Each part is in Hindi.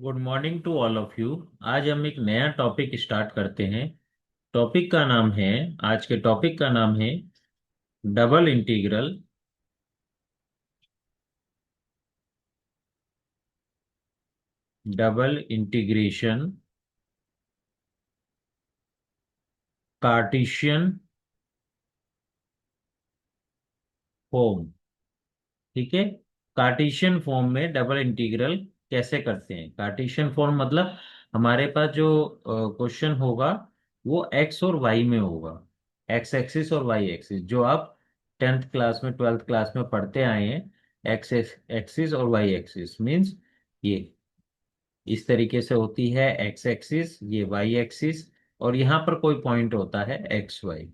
Good morning to all of you. आज हम एक नया टॉपिक स्टार्ट करते हैं। टॉपिक का नाम है आज के टॉपिक का नाम है double integral. Double integration Cartesian form. ठीक है। कार्टेशियन फॉर्म में डबल इंटीग्रल कैसे करते हैं। कार्टेशियन फॉर्म मतलब हमारे पास जो क्वेश्चन होगा वो एक्स और वाई में होगा। एक्स एक्सिस और वाई एक्सिस जो आप 10th क्लास में 12th क्लास में पढ़ते आए हैं। एक्स एक्सिस और वाई एक्सिस मीन्स ये इस तरीके से होती है। एक्स एक्सिस ये वाई एक्सिस और यहाँ पर कोई पॉइंट होता है एक्स वाई।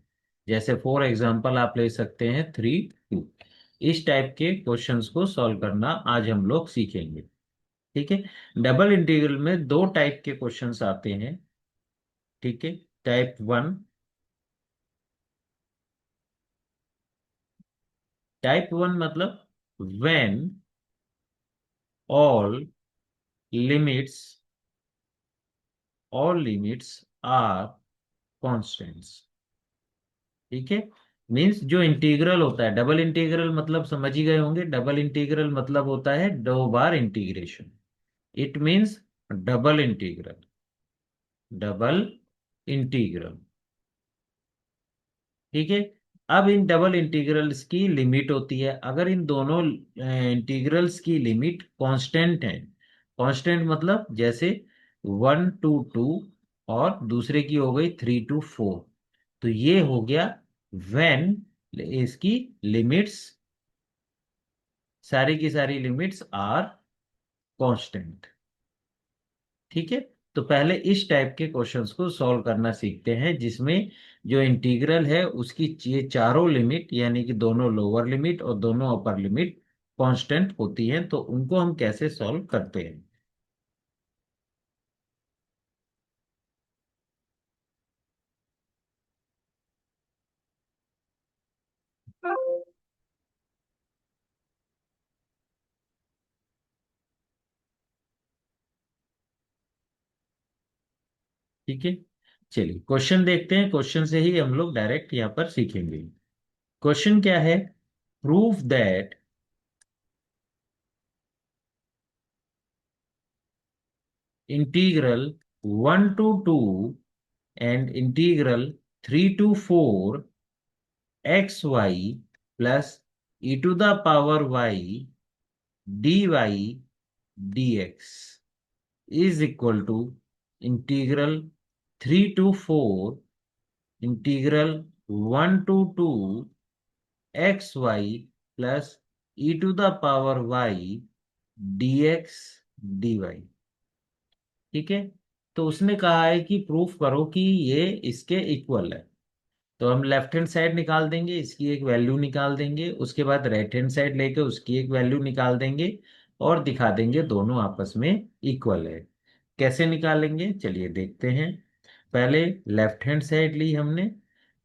जैसे फॉर एग्जांपल आप ले सकते हैं 3 2। इस टाइप के क्वेश्चंस को सॉल्व करना आज हम लोग सीखेंगे। ठीक है। डबल इंटीग्रल में दो टाइप के क्वेश्चंस आते हैं। ठीक है। टाइप 1। टाइप 1 मतलब when all limits are constants. ठीक है। मीन्स जो इंटीग्रल होता है डबल इंटीग्रल मतलब समझ ही गए होंगे। डबल इंटीग्रल मतलब होता है दो बार integration. It means double integral. Double integral. ठीक है। अब इन डबल इंटीग्रल्स की लिमिट होती है। अगर इन दोनों इंटीग्रल्स की लिमिट कांस्टेंट है। कांस्टेंट मतलब जैसे 1 to 2 और दूसरे की हो गई 3 to 4। तो ये हो गया व्हेन इसकी लिमिट्स सारी की सारी लिमिट्स आर कांस्टेंट। ठीक है। तो पहले इस टाइप के क्वेश्चंस को सॉल्व करना सीखते हैं जिसमें जो इंटीग्रल है उसकी ये चारों लिमिट यानी कि दोनों लोअर लिमिट और दोनों अपर लिमिट कांस्टेंट होती हैं। तो उनको हम कैसे सॉल्व करते हैं। ठीक है। चलिए क्वेश्चन देखते हैं। क्वेश्चन से ही हम लोग डायरेक्ट यहाँ पर सीखेंगे। क्वेश्चन क्या है। Prove that integral 1 to 2 and integral 3 to 4 x y plus e to the power y d y d x is equal to integral 3 to 4 इंटीग्रल 1 to 2 x y plus e to the power y d x d y. ठीक है। तो उसने कहा है कि प्रूफ करो कि ये इसके इक्वल है। तो हम लेफ्ट हैंड साइड निकाल देंगे इसकी एक वैल्यू निकाल देंगे। उसके बाद राइट हैंड साइड लेके उसकी एक वैल्यू निकाल देंगे और दिखा देंगे दोनों आपस में इक्वल है। कैसे निकालेंगे चलिए देखते हैं। पहले लेफ्ट हैंड साइड ली हमने।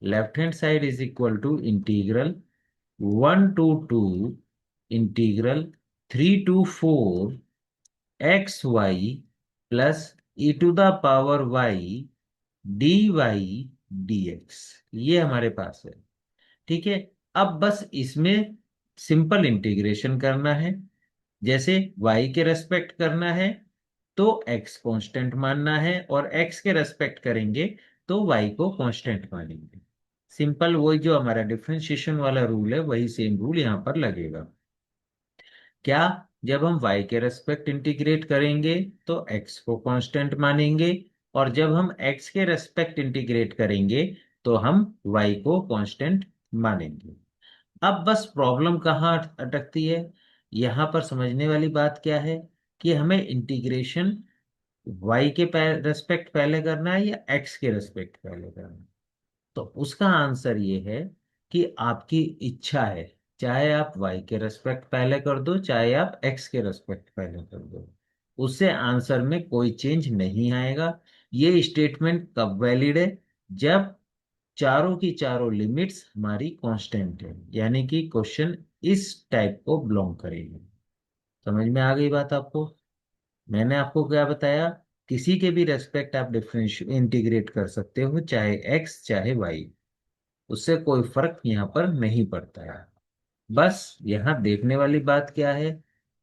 Left hand side is equal to integral 1 to 2 integral 3 to 4 x y plus e to the power y d y d x ये हमारे पास है। ठीक है। अब बस इसमें सिंपल इंटीग्रेशन करना है। जैसे y के रेस्पेक्ट करना है तो x कांस्टेंट मानना है और x के रेस्पेक्ट करेंगे तो y को कांस्टेंट मानेंगे। सिंपल वही जो हमारा डिफरेंशिएशन वाला रूल है वही सेम रूल यहां पर लगेगा। क्या जब हम y के रेस्पेक्ट इंटीग्रेट करेंगे तो x को कांस्टेंट मानेंगे और जब हम x के रेस्पेक्ट इंटीग्रेट करेंगे तो हम y को कांस्टेंट मानेंगे। अब बस प्रॉब्लम कहाँ अटकती है। यहाँ पर समझने वाली बात क्या है कि हमें इंटीग्रेशन y के रेस्पेक्ट पहले करना है या x के रेस्पेक्ट पहले करना है। तो उसका आंसर ये है कि आपकी इच्छा है। चाहे आप y के रेस्पेक्ट पहले कर दो चाहे आप x के रेस्पेक्ट पहले कर दो। उससे आंसर में कोई चेंज नहीं आएगा। ये स्टेटमेंट कब वैलिड है जब चारों की चारों लिमिट्स हमारी कांस्टेंट है यानी कि क्वेश्चन इस टाइप को बिलोंग करेगी। समझ में आ गई बात आपको। मैंने आपको क्या बताया, किसी के भी रेस्पेक्ट आप डिफरेंशियल इंटीग्रेट कर सकते हो, चाहे एक्स चाहे वाई, उससे कोई फर्क यहाँ पर नहीं पड़ता है। बस यहाँ देखने वाली बात क्या है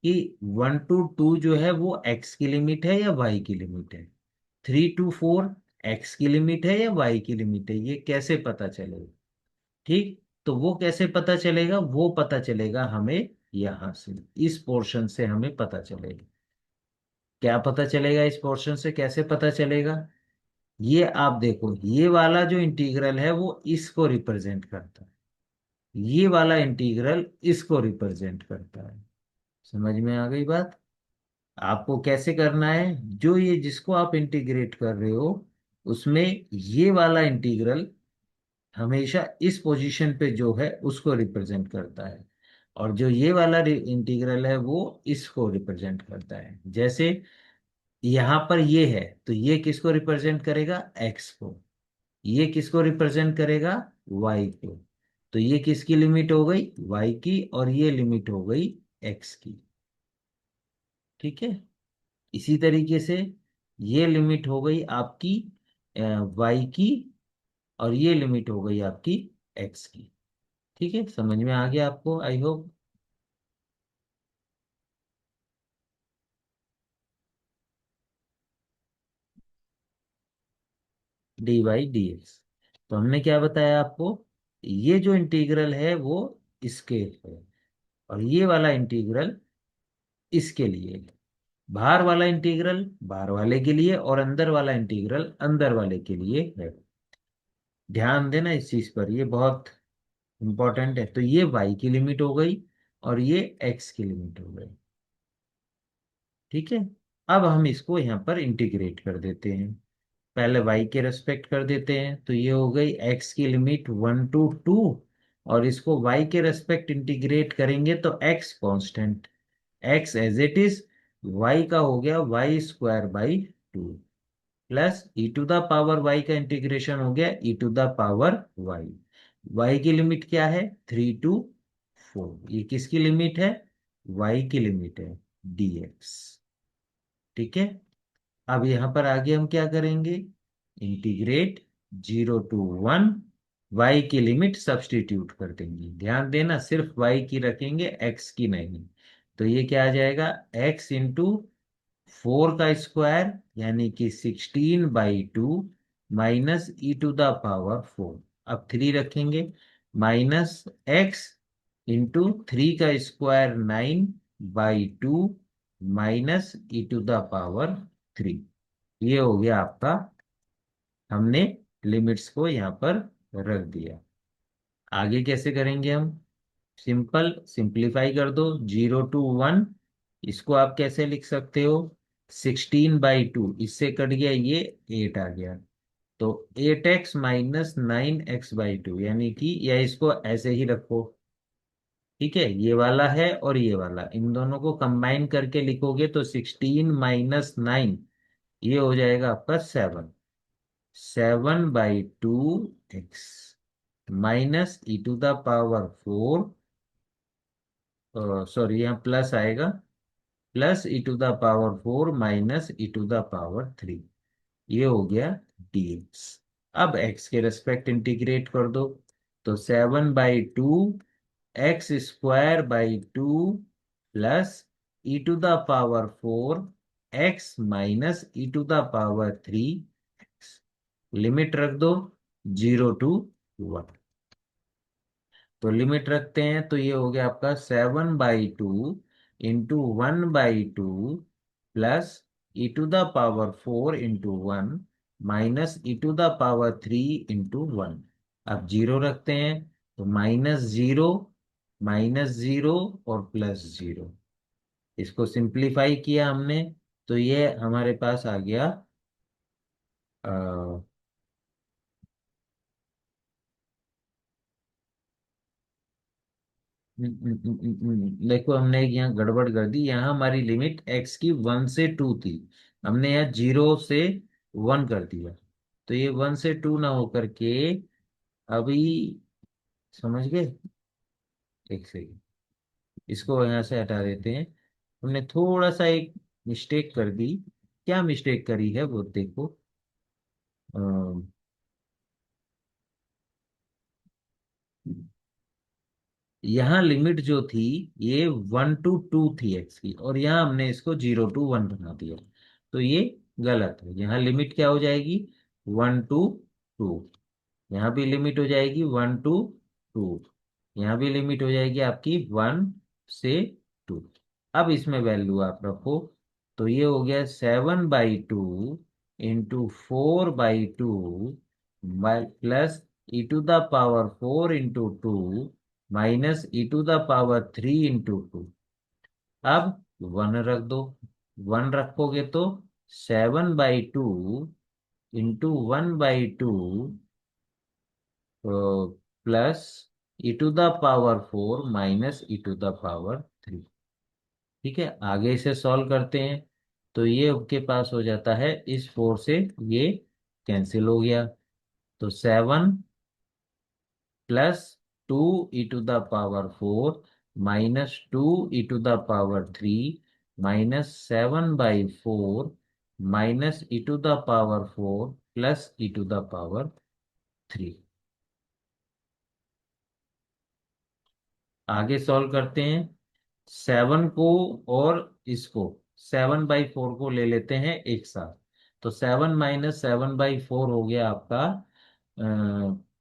कि 1 to 2 जो है वो एक्स की लिमिट है या वाई की लिमिट है, 3 to 4 एक्स की लिमिट है या वाई की लिमिट है, ये कैसे पता चलेगा। ठीक, तो वो कैसे पता चलेगा, वो पता चलेगा हमें यहां से, इस पोर्शन से हमें पता चलेगा। क्या पता चलेगा इस पोर्शन से, कैसे पता चलेगा, ये आप देखो, ये वाला जो इंटीग्रल है वो इसको रिप्रेजेंट करता है, ये वाला इंटीग्रल इसको रिप्रेजेंट करता है। समझ में आ गई बात। आपको कैसे करना है, जो ये जिसको आप इंटीग्रेट कर रहे हो उसमें ये वाला इंटीग्रल हमेशा इस पोजीशन पे जो है उसको रिप्रेजेंट करता है, और जो ये वाला इंटीग्रल है वो इसको रिप्रेजेंट करता है। जैसे यहाँ पर ये है तो ये किसको रिप्रेजेंट करेगा, एक्स को, ये किसको रिप्रेजेंट करेगा, वाई को। तो ये किसकी लिमिट हो गई, वाई की, और ये लिमिट हो गई एक्स की। ठीक है, इसी तरीके से ये लिमिट हो गई आपकी वाई की, और ये लिमिट हो गई आपकी एक्स की। ठीक है, समझ में आ गया आपको, I hope. D y d x, तो हमने क्या बताया आपको, ये जो इंटीग्रल है वो इसके है, और ये वाला इंटीग्रल इसके लिए है। बाहर वाला इंटीग्रल बाहर वाले के लिए, और अंदर वाला इंटीग्रल अंदर वाले के लिए है। ध्यान देना इस चीज पर, ये बहुत इंपॉर्टेंट है। तो ये y की लिमिट हो गई और ये x की लिमिट हो गई। ठीक है, अब हम इसको यहाँ पर इंटीग्रेट कर देते हैं। पहले y के रेस्पेक्ट कर देते हैं, तो ये हो गई x की लिमिट 1 to 2, और इसको y के रेस्पेक्ट इंटीग्रेट करेंगे तो x constant, x as it is, y का हो गया y² by 2, plus e to the power y का इंटीग्रेशन हो गया e to the power y. Y की लिमिट क्या है, 3 to 4, ये किसकी लिमिट है, वाई की लिमिट है, dx। ठीक है, अब यहां पर आगे हम क्या करेंगे, इंटीग्रेट 0 to 1, वाई की लिमिट सब्सटीट्यूट कर देंगे। ध्यान देना, सिर्फ वाई की रखेंगे, एक्स की नहीं। तो ये क्या आ जाएगा, x × 4 का स्क्वायर यानी कि 16/2 माइनस e⁴। अब 3 रखेंगे, माइनस x × 3 का स्क्वायर 9/2 माइनस e⁴। ये हो गया आपका, हमने लिमिट्स को यहाँ पर रख दिया। आगे कैसे करेंगे हम, सिंपल, सिंप्लीफाई कर दो, 0 to 1, इसको आप कैसे लिख सकते हो, 16/2, इससे कट गया ये 8 आ गया, तो 8x माइनस 9x/2, यानी कि, या इसको ऐसे ही रखो। ठीक है, ये वाला है और ये वाला, इन दोनों को कंबाइन करके लिखोगे तो 16 - 9, ये हो जाएगा आपका 7, 7/2x माइनस e⁴, सॉरी यहाँ प्लस आएगा, प्लस e⁴ माइनस e⁴ ये हो गया dx। अब x के रेस्पेक्ट इंटीग्रेट कर दो, तो 7/2 x² by 2 plus e⁴ x minus e⁴, limit रख दो 0 to 1। तो लिमिट रखते हैं तो ये हो गया आपका 7/2 × 1/2 प्लस e⁴ × 1 माइनस e⁴ × 1। अब जीरो रखते हैं तो -0 और +0, इसको सिंप्लीफाई किया हमने, तो ये हमारे पास आ गया, देखो हमने यहाँ गड़बड़ कर दी, यहाँ हमारी लिमिट x की 1 से 2 थी, हमने यहाँ 0 से 1 कर दिया, तो ये 1 से 2 ना होकर के अभी, समझ गए, एक सेकंड, इसको यहाँ से हटा देते हैं। हमने थोड़ा सा एक मिस्टेक कर दी। क्या मिस्टेक करी है वो देखो। यहाँ लिमिट जो थी ये 1 to 2 थी एक्स की, और यहाँ हमने इसको 0 to 1 बना दिया। तो ये गलत है। यहाँ लिमिट क्या हो जाएगी? 1 to 2। यहाँ भी लिमिट हो जाएगी 1 to 2। यहाँ भी लिमिट हो जाएगी आपकी 1 से 2। अब इसमें वैल्यू आप रखो। तो ये हो गया 7/2 into 4/2 plus e⁴ minus e⁻³ अब 1 रख दो। 1 रखोगे तो 7/2 into 1/2 plus e⁴ minus e⁻3। ठीक है, आगे इसे सॉल्व करते हैं। तो ये आपके पास हो जाता है, इस 4 से ये कैंसिल हो गया। तो 7 + 2 e⁴ minus 2 e⁻3 minus 7/4 minus e⁴ plus e⁻3। आगे सॉल्व करते हैं। 7 को और इसको 7/4 को ले लेते हैं एक साथ। तो 7 - 7/4 हो गया आपका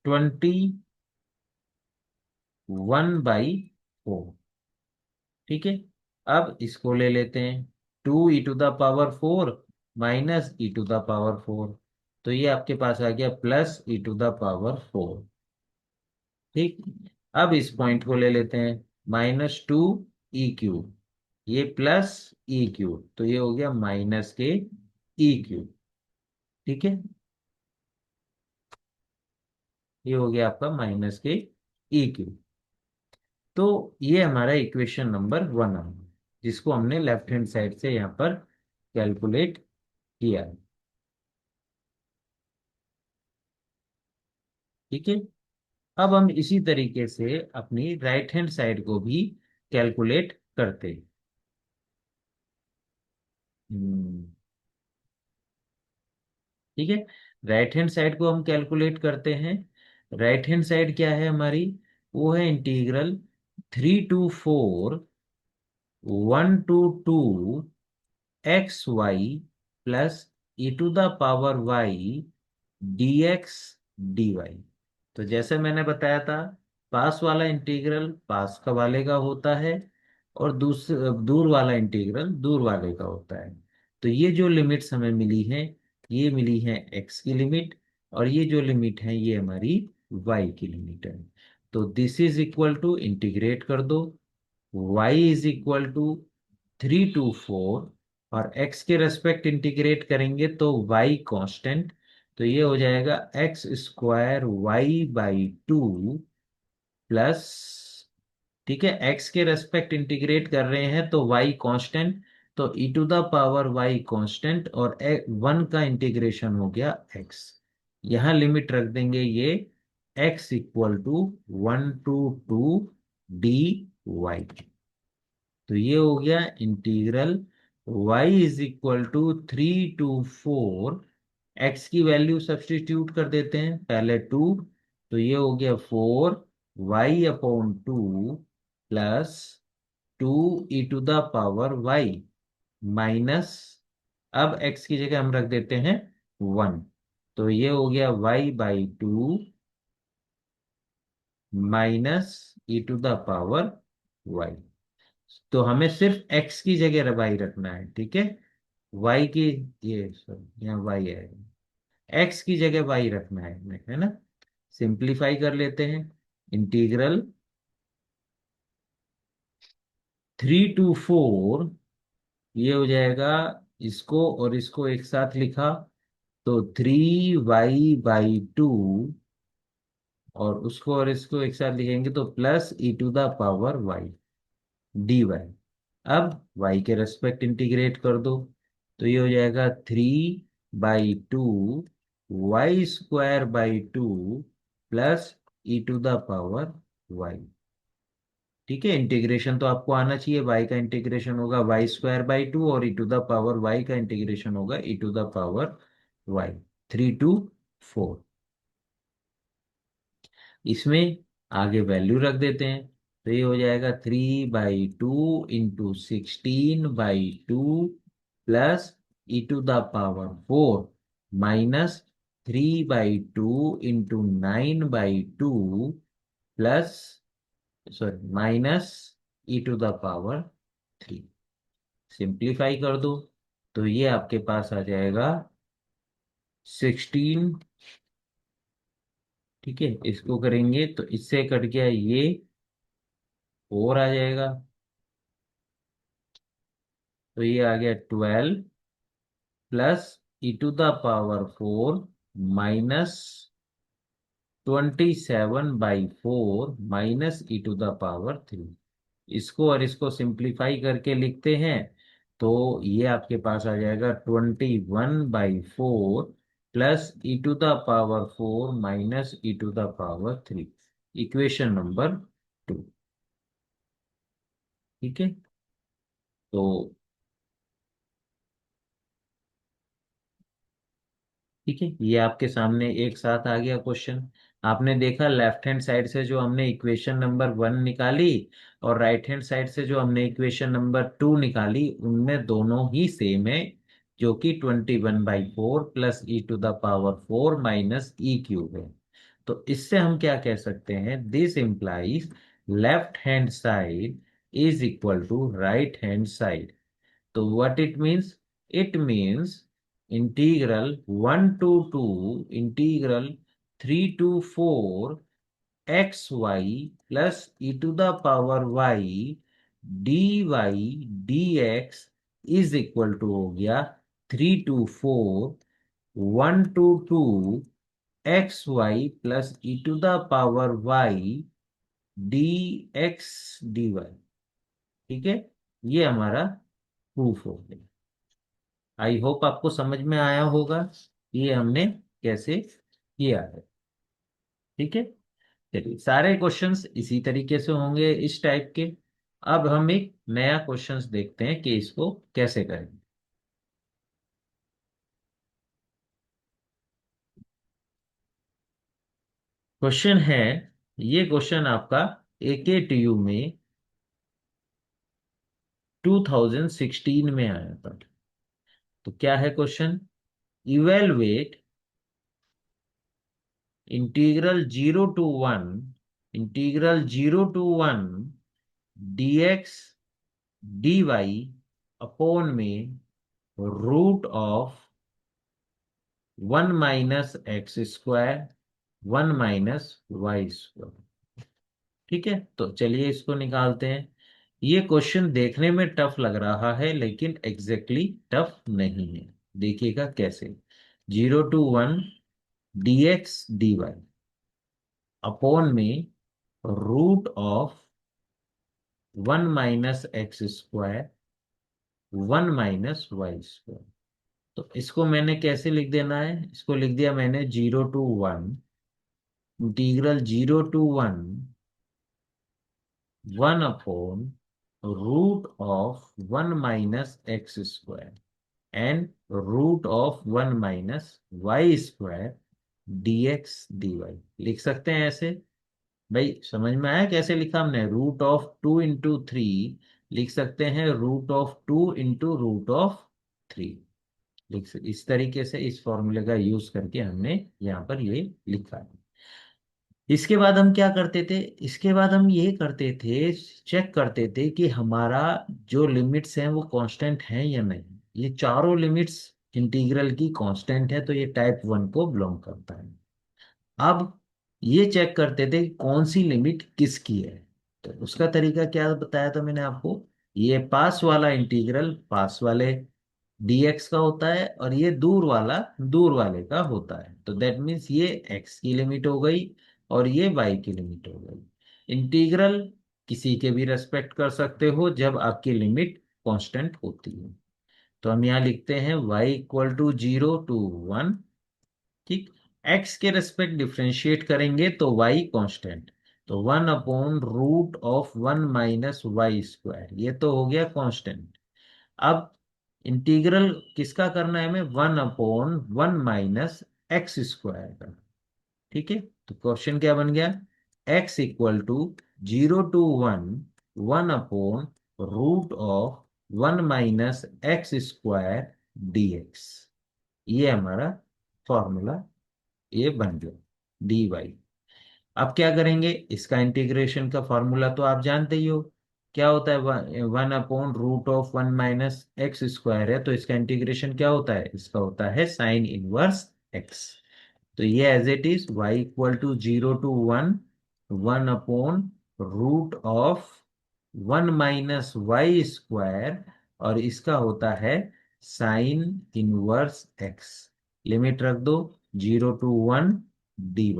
21/4। ठीक है, अब इसको ले लेते हैं 2 e⁴ माइनस e⁴। तो ये आपके पास आ गया प्लस e⁴। ठीक, अब इस पॉइंट को ले लेते हैं -2 e³ ये प्लस e³, तो ये हो गया माइनस के e³। ठीक है, ये हो गया आपका माइनस के e³। तो ये हमारा इक्वेशन नंबर 1 है, जिसको हमने लेफ्ट हैंड साइड से यहाँ पर कैलकुलेट किया है। ठीक है, अब हम इसी तरीके से अपनी राइट हैंड साइड को भी कैलकुलेट करते हैं। हम्म, ठीक है, राइट हैंड साइड को हम कैलकुलेट करते हैं। राइट हैंड साइड क्या है हमारी? वो है integral 3/4 1 to 2 xy plus e⁻y dx dy। तो जैसे मैंने बताया था, पास वाला इंटीग्रल पास का वाले का होता है, और दूर वाला इंटीग्रल दूर वाले का होता है। तो ये जो लिमिट्स हमें मिली हैं, ये मिली है एक्स की लिमिट, और ये जो लिमिट है ये हमारी वाई की लिमिट है। तो this is equal to, integrate कर दो, y is equal to 3 to 4, और x के रेस्पेक्ट इंटीग्रेट करेंगे तो y कांस्टेंट। तो ये हो जाएगा x² y/2 प्लस, ठीक है, x के रेस्पेक्ट इंटीग्रेट कर रहे हैं तो y कांस्टेंट, तो e⁻y कांस्टेंट, और 1 का इंटीग्रेशन हो गया x। यहाँ लिमिट रख देंगे ये x equal to 1 to 2 dy। तो ये हो गया integral y is equal to 3 to 4। x की वैल्यू सब्स्टिट्यूट कर देते हैं, पहले 2, तो ये हो गया 4y/2 प्लस 2 e⁻y माइनस, अब x की जगह हम रख देते हैं 1, तो ये हो गया y/2 माइनस e⁻y। तो हमें सिर्फ x की जगह y रखना है। ठीक है, y की, ये सॉरी यहाँ y है, x की जगह y रखना है हमें, है ना। सिंप्लीफाई कर लेते हैं। इंटीग्रल 3 to 4, ये हो जाएगा, इसको और इसको एक साथ लिखा तो 3y/2, और उसको और इसको एक साथ लिखेंगे तो प्लस e⁻y dy। अब y के रेस्पेक्ट इंटीग्रेट कर दो, तो ये हो जाएगा 3/2 y² by 2 प्लस e⁻y। ठीक है, इंटीग्रेशन तो आपको आना चाहिए। y का इंटीग्रेशन होगा y² बाई 2 और e⁻y का इंटीग्रेशन होगा e⁻y 3 to 4। इसमें आगे वैल्यू रख देते हैं, तो ये हो जाएगा 3/2 × 16/2 plus e⁻4 minus 3/2 × 9/2 plus, sorry, minus e⁻3। Simplify कर दो तो ये आपके पास आ जाएगा 16। ठीक है, इसको करेंगे तो इससे कट गया ये 4 आ जाएगा, तो ये आ गया 12 plus e⁻4 minus 27/4 minus e⁻3। इसको और इसको सिंप्लीफाई करके लिखते हैं तो ये आपके पास आ जाएगा 21/4 plus e⁻4 minus e⁻3। Equation number 2। ठीक है, तो ठीक है, ये आपके सामने एक साथ आ गया क्वेश्चन। आपने देखा लेफ्ट हैंड साइड से जो हमने इक्वेशन नंबर 1 निकाली और राइट हैंड साइड से जो हमने इक्वेशन नंबर 2 निकाली, उनमें दोनों ही सेम है, जो कि 21/4 प्लस e⁻4 माइनस e³ है। तो इससे हम क्या कह सकते हैं, this implies left hand side is equal to right hand side. तो what it means? It means integral 1 to 2 integral 3 to 4 xy plus e⁻y dy dx is equal to हो गया 3 to 4 1 to 2 xy plus e⁻y dx dy। ठीक है, ये हमारा प्रूफ हो गया। आई होप आपको समझ में आया होगा ये हमने कैसे किया है। ठीक है, चलिए, सारे क्वेश्चंस इसी तरीके से होंगे, इस टाइप के। अब हम एक नया क्वेश्चंस देखते हैं कि इसको कैसे करेंगे। क्वेश्चन है, ये क्वेश्चन आपका AKTU में 2016 में आया था। तो क्या है question, evaluate integral 0 to 1 dx dy upon में √(1 - x², 1 - y²। ठीक है, तो चलिए इसको निकालते हैं। ये क्वेश्चन देखने में टफ लग रहा है लेकिन एग्जैक्टली टफ नहीं है। देखिएगा कैसे, 0 to 1 dx dy अपॉन में √(1 - x², 1 - y²। तो इसको मैंने कैसे लिख देना है, इसको लिख दिया मैंने 0 to 1 integral 0 to 1 1/√(1 - x²) and √(1 - y²) dx dy लिख सकते हैं ऐसे। भाई समझ में आया कैसे लिखा हमने, √(2 × 3) लिख सकते हैं √(2 × √3) इस तरीके से इस फॉर्मूले का यूज करके हमने यहाँ पर ये लिखा है। इसके बाद हम क्या करते थे, इसके बाद हम ये करते थे, चेक करते थे कि हमारा जो लिमिट्स हैं वो कांस्टेंट हैं या नहीं। ये चारों लिमिट्स इंटीग्रल की कांस्टेंट है, तो ये टाइप 1 को बिलोंग करता है। अब ये चेक करते थे कि कौन सी लिमिट किसकी है। तो उसका तरीका क्या बताया था मैंने आपको, ये पास वाला इंटीग्रल पास वाले dx का होता है और ये दूर वाला दूर वाले का होता है। तो दैट मीन्स ये x की लिमिट हो गई और ये y की लिमिट हो गई। इंटीग्रल किसी के भी रेस्पेक्ट कर सकते हो जब आपकी लिमिट कांस्टेंट होती है। तो हम यहाँ लिखते हैं y = 0 to 1। ठीक, x के रेस्पेक्ट डिफरेंशिएट करेंगे तो y कांस्टेंट, तो 1/√(1 - y²), ये तो हो गया कांस्टेंट। अब इंटीग्रल किसका करना है हमें? 1/(1 - x²) का। ठीक है, तो क्वेश्चन क्या बन गया? x = 0 to 1 1/√(1 - x²) dx। ये हमारा फॉर्मूला ये बन गया dy। अब क्या करेंगे? इसका इंटीग्रेशन का फॉर्मूला तो आप जानते ही हो, क्या होता है? 1/√(1 - x²) है, तो इसका इंटीग्रेशन क्या होता है? इसका होता है साइन इनवर्स x। तो ये as it is y = 0 to 1 1/√(1 - y²), और इसका होता है साइन इनवर्स x। लिमिट रख दो, 0 to 1 dy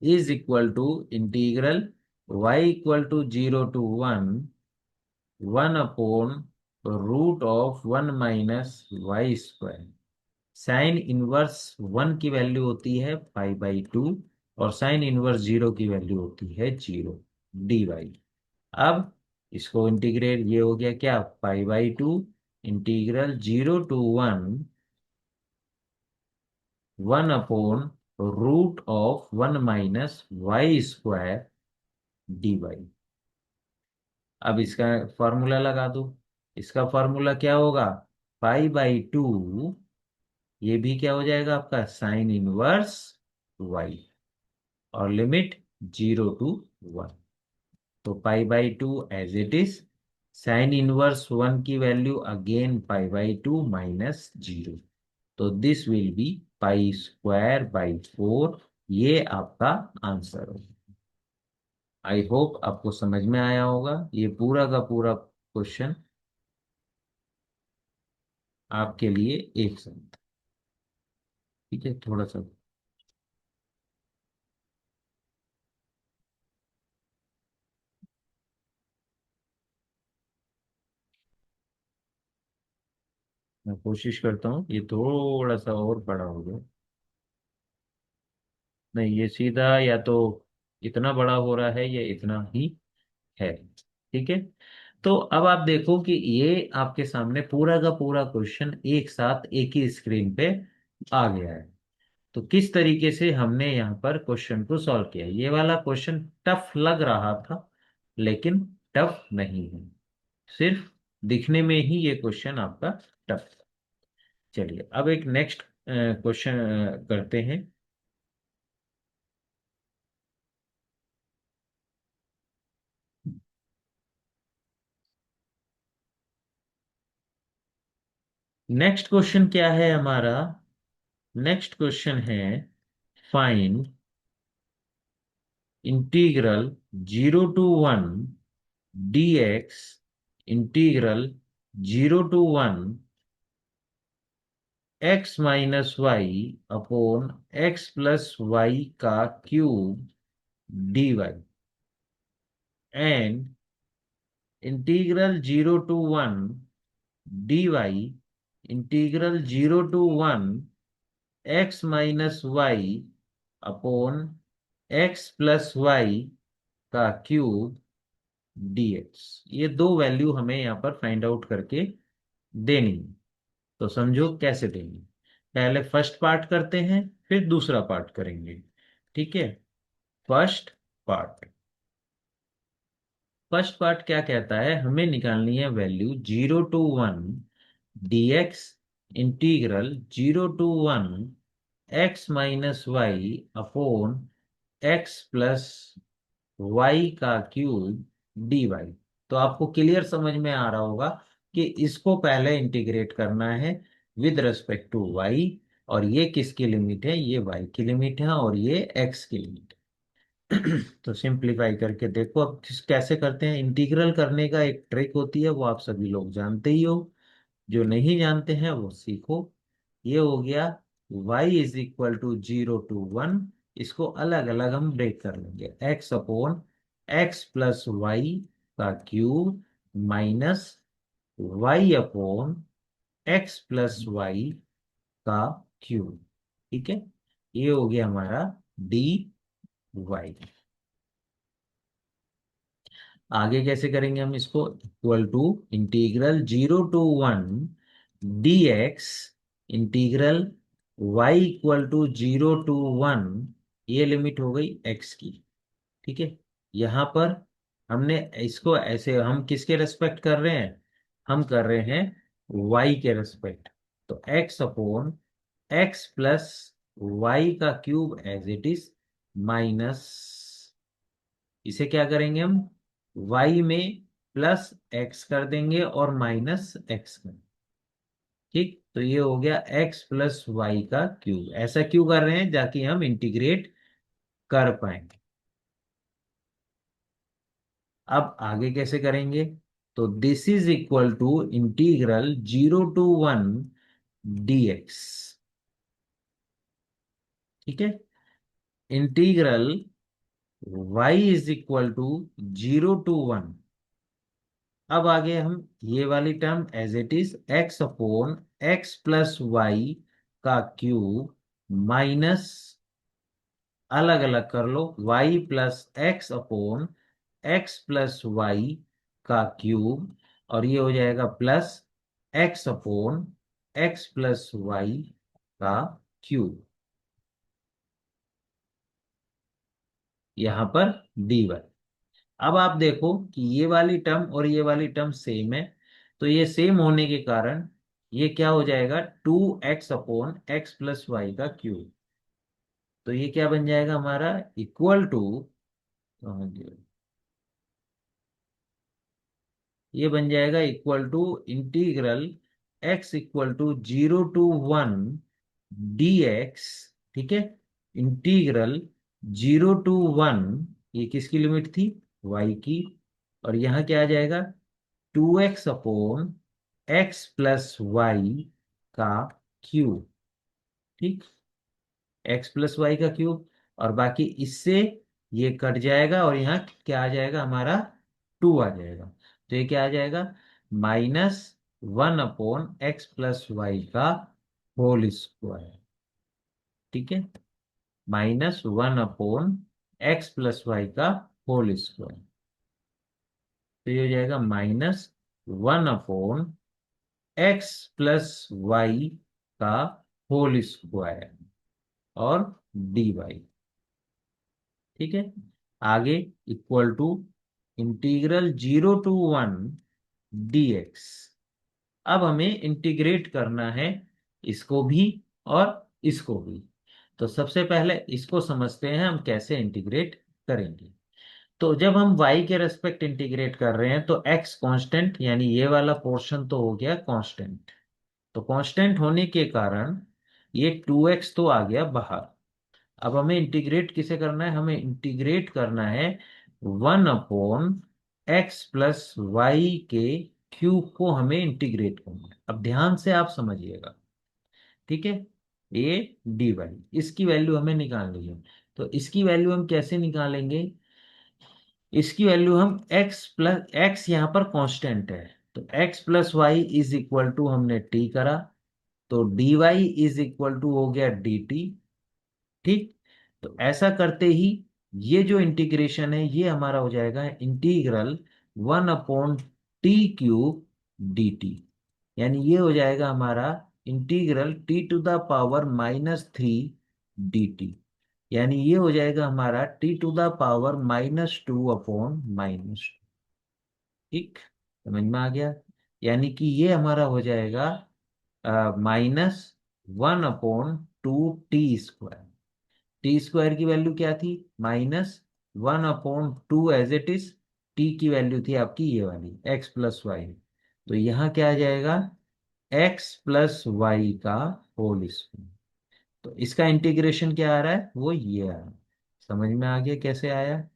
is equal to integral y = 0 to 1 1/√(1 - y²). Sign inverse 1 की वैल्यू होती है π/2, और साइन इनवर्स 0 की वैल्यू होती है 0 dy। अब इसको इंटीग्रेट, ये हो गया क्या? π/2 इंटीग्रल 0 to 1 1/√(1 - y²) dy। अब इसका फॉर्मूला लगा दो। इसका फॉर्मूला क्या होगा? π/2, ये भी क्या हो जाएगा आपका? साइन इनवर्स y, और लिमिट 0 to 1। तो π/2 as it is, sine inverse 1 की वैल्यू अगेन π/2 -0। तो दिस विल बी π²/4। ये आपका आंसर होगा। आई होप आपको समझ में आया होगा। ये पूरा का पूरा क्वेश्चन आपके लिए एक साथ। ठीक है, थोड़ा सा मैं कोशिश करता हूँ ये थोड़ा सा और बड़ा हो जाए। नहीं, ये सीधा या तो इतना बड़ा हो रहा है या इतना ही है। ठीक है, तो अब आप देखो कि ये आपके सामने पूरा का पूरा क्वेश्चन एक साथ एक ही स्क्रीन पे आ गया है। तो किस तरीके से हमने यहाँ पर क्वेश्चन को सॉल्व किया? ये वाला क्वेश्चन टफ लग रहा था, लेकिन टफ नहीं है, सिर्फ दिखने में ही ये क्वेश्चन आपका टफ था। चलिए अब एक नेक्स्ट क्वेश्चन करते हैं। नेक्स्ट क्वेश्चन क्या है हमारा? नेक्स्ट क्वेश्चन है, find integral 0 to 1 dx integral 0 to 1 x - y/x + y² dy, and integral 0 to 1 dy integral 0 to 1 x - y/x + y³ dx। ये दो वैल्यू हमें यहाँ पर फाइंड आउट करके देनी है। तो समझो कैसे देंगे। पहले फर्स्ट पार्ट करते हैं, फिर दूसरा पार्ट करेंगे। ठीक है, फर्स्ट पार्ट। फर्स्ट पार्ट क्या कहता है? हमें निकालनी है value 0 to 1 dx integral 0 to 1 x - y/x + y³ dy। तो आपको क्लियर समझ में आ रहा होगा कि इसको पहले इंटीग्रेट करना है विद रिस्पेक्ट टू y, और ये किसकी लिमिट है? ये y की लिमिट है, और ये x की लिमिट है। तो सिंप्लीफाई करके देखो अब कैसे करते हैं। इंटीग्रल करने का एक ट्रिक होती है, वो आप सभी लोग जानते ही हो। जो नहीं जानते हैं वो सीखो। ये हो गया y = 0 to 1। इसको अलग अलग हम ब्रेक कर लेंगे। x/x + y³ minus y/x + y³। ठीक है, ये हो गया हमारा d। वाई। आगे कैसे करेंगे हम इसको, equal to integral 0 to 1 d x integral y equal to 0 to 1, ये लिमिट हो गई एक्स की। ठीक है, यहां पर हमने इसको ऐसे, हम किसके रेस्पेक्ट कर रहे हैं, हम कर रहे हैं वाई के रेस्पेक्ट। तो x upon x plus y का cube as it is minus, इसे क्या करेंगे हम, y में प्लस x कर देंगे और माइनस x कर। ठीक, तो ये हो गया x प्लस वाई का क्यूब। ऐसा क्यों कर रहे हैं, ताकि हम इंटीग्रेट कर पाए। अब आगे कैसे करेंगे, तो this is equal to integral 0 to 1 dx। ठीक है, integral y is equal to 0 to 1। अब आगे हम ये वाली term as it is x upon x plus y का क्यूब माइनस, अलग अलग कर लो, y plus x upon x plus y का क्यूब, और ये हो जाएगा plus x upon x plus y का क्यूब, यहां पर dy। अब आप देखो कि ये वाली टर्म और ये वाली टर्म सेम है, तो ये सेम होने के कारण ये क्या हो जाएगा, 2x upon x plus y का क्यूब। तो ये क्या बन जाएगा हमारा, इक्वल टू, ये बन जाएगा equal to integral x equal to 0 to 1 dx। ठीक है, इंटीग्रल 0 to 1, ये किसकी लिमिट थी, y की, और यहाँ क्या आ जाएगा, 2x upon x plus y का क्यूब। ठीक, एक्स प्लस वाई का क्यूब, और बाकी इससे ये कट जाएगा और यहाँ क्या आ जाएगा हमारा, 2 आ जाएगा। तो ये क्या आ जाएगा, -1 अपॉन एक्स प्लस वाई का होल स्क्वायर। ठीक है, -1 अपॉन एक्स प्लस वाई का होल स्क्वायर। तो ये हो जाएगा -1 अपॉन एक्स प्लस वाई का होल स्क्वायर और dy। ठीक है, आगे equal to integral 0 to 1 dx। अब हमें इंटीग्रेट करना है इसको भी और इसको भी। तो सबसे पहले इसको समझते हैं हम कैसे इंटीग्रेट करेंगे। तो जब हम y के रेस्पेक्ट इंटीग्रेट कर रहे हैं तो x कांस्टेंट, यानी ये वाला पोर्शन तो हो गया कांस्टेंट। तो कांस्टेंट होने के कारण ये 2x तो आ गया बाहर। अब हमें इंटीग्रेट किसे करना है, हमें इंटीग्रेट करना है 1 अपॉन एक्स प्लस वाई के क्यूब को हमें इंटीग्रेट करना है। अब ध्यान से आप समझिएगा। ठीक है, ये डी वाई, इसकी वैल्यू हमें निकालनी है। तो इसकी वैल्यू हम कैसे निकालेंगे, इसकी वैल्यू हम एक्स यहाँ पर कांस्टेंट है, तो x plus y is equal to हमने टी करा, तो d y is equal to हो गया डी टी। ठीक, तो ऐसा करते ही ये जो इंटीग्रेशन है ये हमारा हो जाएगा integral 1 upon T cube D T. यानी ये हो जाएगा हमारा इंटीग्रल t⁻³ डी टी। यानी ये हो जाएगा हमारा t⁻²। ठीक, समझ में आ गया। यानी कि ये हमारा हो जाएगा -1/2 t²। टी स्क्वायर की वैल्यू क्या थी, -1/2 एज इट इज। टी की वैल्यू थी आपकी ये वाली एक्स प्लस वाई। तो यहाँ क्या आ जाएगा, एक्स प्लस वाई का होल स्क्वायर। तो इसका इंटीग्रेशन क्या आ रहा है, वो ये आ रहा है। समझ में आ गया कैसे आया।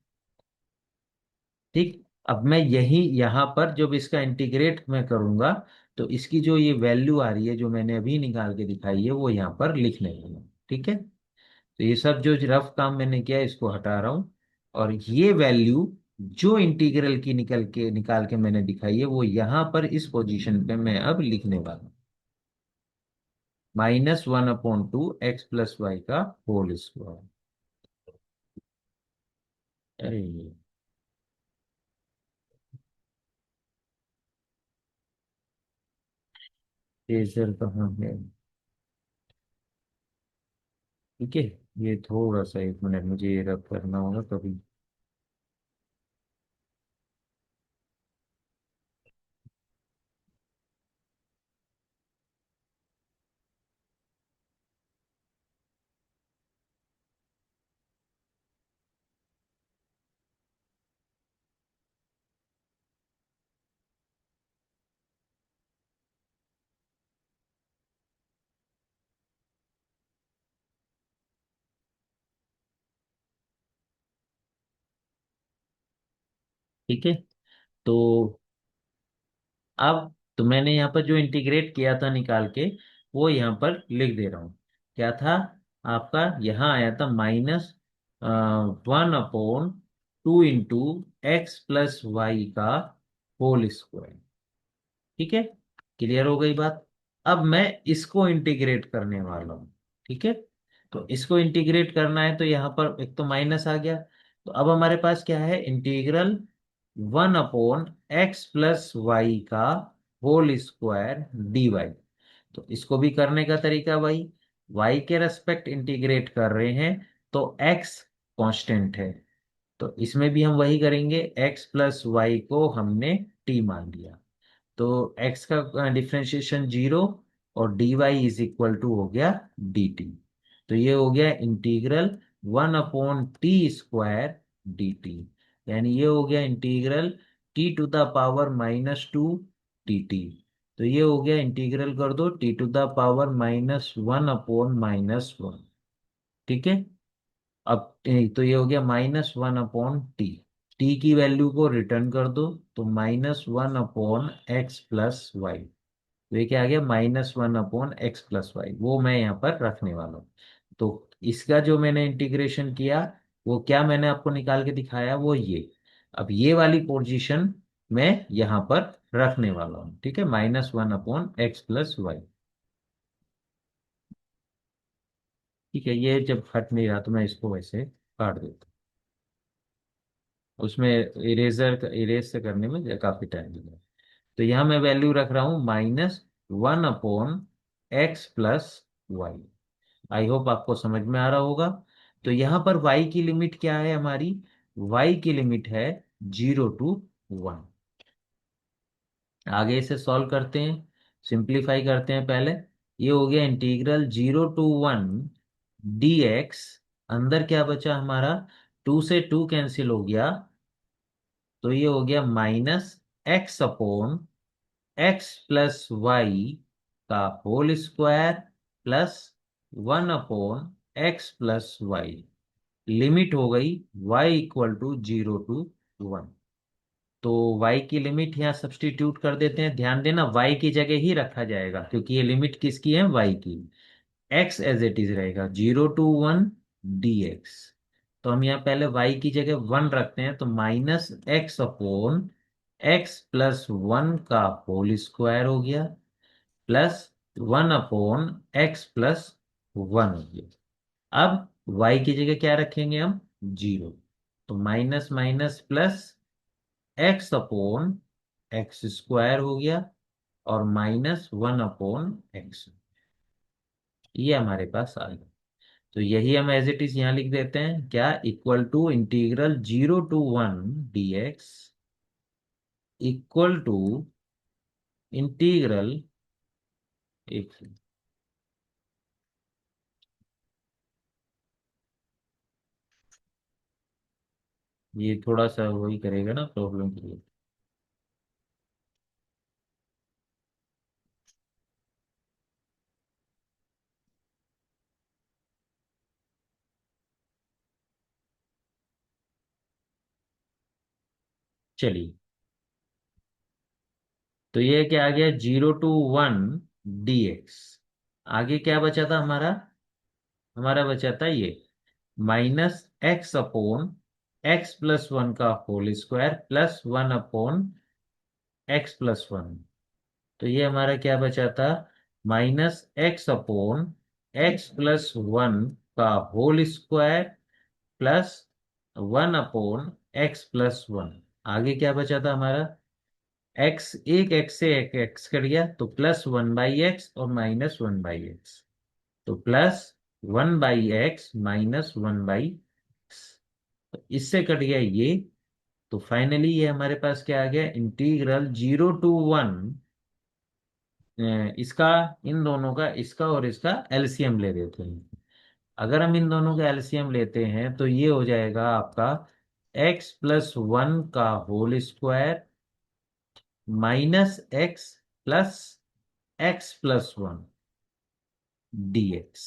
ठीक, अब मैं यही यहाँ पर जब इसका इंटीग्रेट मैं करूंगा तो इसकी जो ये वैल्यू आ रही है जो मैंने अभी निकाल के दिखाई है वो यहाँ पर लिखने लूंगा। ठीक है, तो ये सब जो रफ काम मैंने किया है इसको हटा रहा हूं, और ये वैल्यू जो इंटीग्रल की निकाल के मैंने दिखाई है वो यहां पर इस पोजीशन पे मैं अब लिखने वाला हूं, -1/2 एक्स प्लस वाई का होल स्क्वायर। अरे रेजर कहाँ है? ठीक है, ये थोड़ा सा 1 मिनट मुझे ये रब करना होगा कभी। ठीक है, तो अब तो मैंने यहाँ पर जो इंटीग्रेट किया था निकाल के, वो यहाँ पर लिख दे रहा हूँ। क्या था आपका? यहाँ आया था -1/2 इंटू x+y का होल स्क्वायर। ठीक है, क्लियर हो गई बात? अब मैं इसको इंटीग्रेट करने वाला हूँ। ठीक है, तो इसको इंटीग्रेट करना है तो यहाँ पर एक तो माइनस आ गया। तो अब हमारे पास क्या है? इंटीग्रल 1/x+y का होल स्क्वायर dy। तो इसको भी करने का तरीका वही, y के रेस्पेक्ट इंटीग्रेट कर रहे हैं तो x कांस्टेंट है, तो इसमें भी हम वही करेंगे। x+y को हमने t मान लिया, तो x का डिफरेंशिएशन 0 और dy इज इक्वल टू हो गया dt। तो ये हो गया इंटीग्रल 1/t² यानी ये हो गया इंटीग्रल t⁻⁻²dt। तो ये हो गया इंटीग्रल कर दो t⁻⁻1/-1। ठीक है, अब तो ये हो गया -1/t। टी की वैल्यू को रिटर्न कर दो, तो -1/x+y। तो ये क्या आ गया? -1/x+y, वो मैं यहाँ पर रखने वाला हूँ। तो इसका जो मैंने इंटीग्रेशन किया, वो क्या मैंने आपको निकाल के दिखाया, वो ये। अब ये वाली पोजीशन मैं यहाँ पर रखने वाला हूँ। ठीक है, -1/x+y। ठीक है, ये जब हट नहीं रहा तो मैं इसको वैसे काट देता हूँ। उसमें इरेज से करने में काफी टाइम लगा। तो यहाँ मैं वैल्यू रख रहा हूँ -1/x+y। आई होप आपको समझ में आ रहा होगा। तो यहाँ पर y की लिमिट क्या है हमारी? y की लिमिट है 0 to 1। आगे इसे सॉल्व करते हैं, सिंप्लीफाई करते हैं पहले। ये हो गया इंटीग्रल 0 to 1 dx। अंदर क्या बचा हमारा? 2 से 2 कैंसिल हो गया, तो ये हो गया -x/(x+y) का whole square plus 1/(x+y)। Limit हो गई y इक्वल टू 0 to 1। तो y की लिमिट यहाँ सब्स्टिट्यूट कर देते हैं। ध्यान देना, y की जगह ही रखा जाएगा क्योंकि ये लिमिट किसकी है? y की। x एज इट इज रहेगा 0 to 1 dx। तो हम यहाँ पहले y की जगह 1 रखते हैं, तो -x/(x+1) का होल स्क्वायर हो गया प्लस 1/(x+1) हो गया। अब y की जगह क्या रखेंगे हम? 0। तो माइनस माइनस प्लस x/(x² हो गया और -1/(x), ये हमारे पास आ गया। तो यही हम एज इट इज यहाँ लिख देते हैं, क्या? Equal to integral 0 to 1 dx equal to integral, एक ये थोड़ा सा वही करेगा ना प्रॉब्लम के लिए। चलिए, तो ये क्या आ गया? 0 to 1 dx। आगे क्या बचा था हमारा? हमारा बचा था ये -x/(x+1) का होल स्क्वायर प्लस 1/(x+1)। तो ये हमारा क्या बचा था? -x/(x+1) का होल स्क्वायर प्लस 1/x+1। आगे क्या बचा था हमारा? एक्स, एक एक्स से एक एक्स कट गया तो +1/x और -1/x। तो +1/x -1/x, तो इससे कट गया ये। तो फाइनली ये हमारे पास क्या आ गया? इंटीग्रल 0 to 1, इसका, इन दोनों का, इसका और इसका एलसीएम ले लेते हैं। अगर हम इन दोनों का एलसीएम लेते हैं तो ये हो जाएगा आपका x+1 का होल स्क्वायर -x+x+1 dx।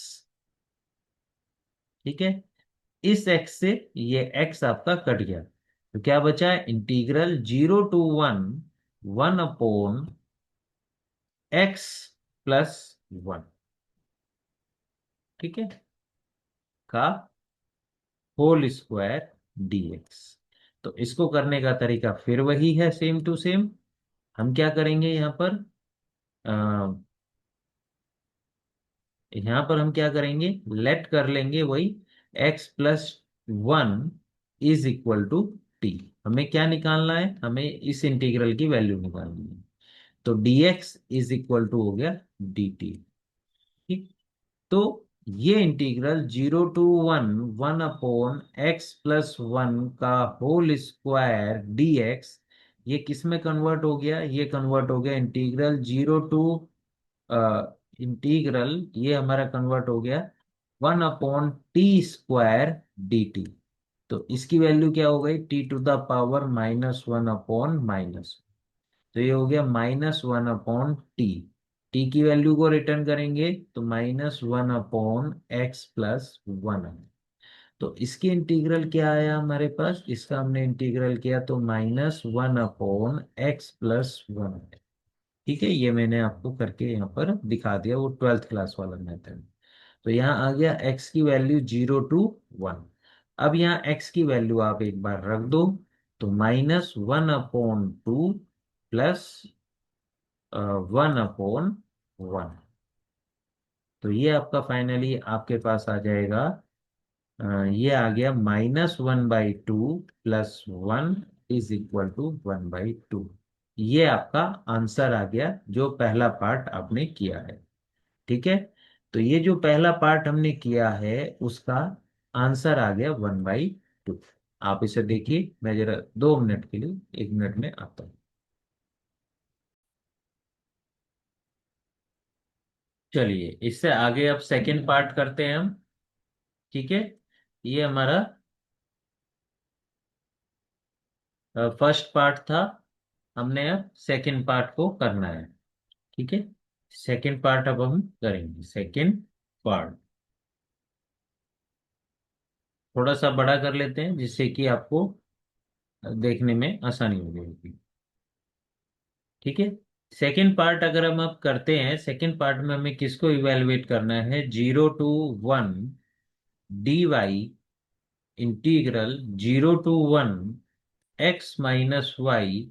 ठीक है, इस x से ये x आपका कट गया तो क्या बचा? इंटीग्रल 0 to 1 1/x+1, ठीक है, का होल स्क्वायर dx। तो इसको करने का तरीका फिर वही है, सेम टू सेम। हम क्या करेंगे यहाँ पर? यहाँ पर हम क्या करेंगे? लेट कर लेंगे वही, x+1 = t। हमें क्या निकालना है? हमें इस इंटीग्रल की वैल्यू निकालनी है। तो dx हो गया dt। ठीक, तो ये इंटीग्रल 0 to 1 1/x+1 का होल स्क्वायर dx, ये किस में कन्वर्ट हो गया? ये कन्वर्ट हो गया इंटीग्रल, ये हमारा कन्वर्ट हो गया 1/t² dt। तो इसकी वैल्यू क्या हो गई? t⁻⁻1। तो ये हो गया -1/t। टी की वैल्यू को रिटर्न करेंगे तो -1/x+1। तो इसकी इंटीग्रल क्या आया हमारे पास? इसका हमने इंटीग्रल किया तो -1/x+1। ठीक है, ये मैंने आपको करके यहाँ पर दिखा दिया, वो 12th क्लास वाला मेथड। तो यहाँ आ गया x की वैल्यू 0 to 1। अब यहाँ x की वैल्यू आप एक बार रख दो तो -1/2 प्लस 1/1। तो ये आपका फाइनली आपके पास आ जाएगा, ये आ गया -1/2 + 1 = 1/2। ये आपका आंसर आ गया, जो पहला पार्ट आपने किया है। ठीक है, तो ये जो पहला पार्ट हमने किया है उसका आंसर आ गया 1/2। आप इसे देखिए, मैं जरा 2 मिनट के लिए, 1 मिनट में आता हूँ। चलिए, इससे आगे अब सेकंड पार्ट करते हैं हम। ठीक है, ये हमारा फर्स्ट पार्ट था, हमने अब सेकंड पार्ट को करना है। ठीक है, सेकंड पार्ट अब हम करेंगे। सेकंड पार्ट थोड़ा सा बड़ा कर लेते हैं जिससे कि आपको देखने में आसानी हो जाएगी। ठीक है, सेकंड पार्ट अगर हम अब करते हैं, सेकंड पार्ट में हमें किसको इवेलुएट करना है? 0 to 1 dy integral 0 to 1 x - y/x+y³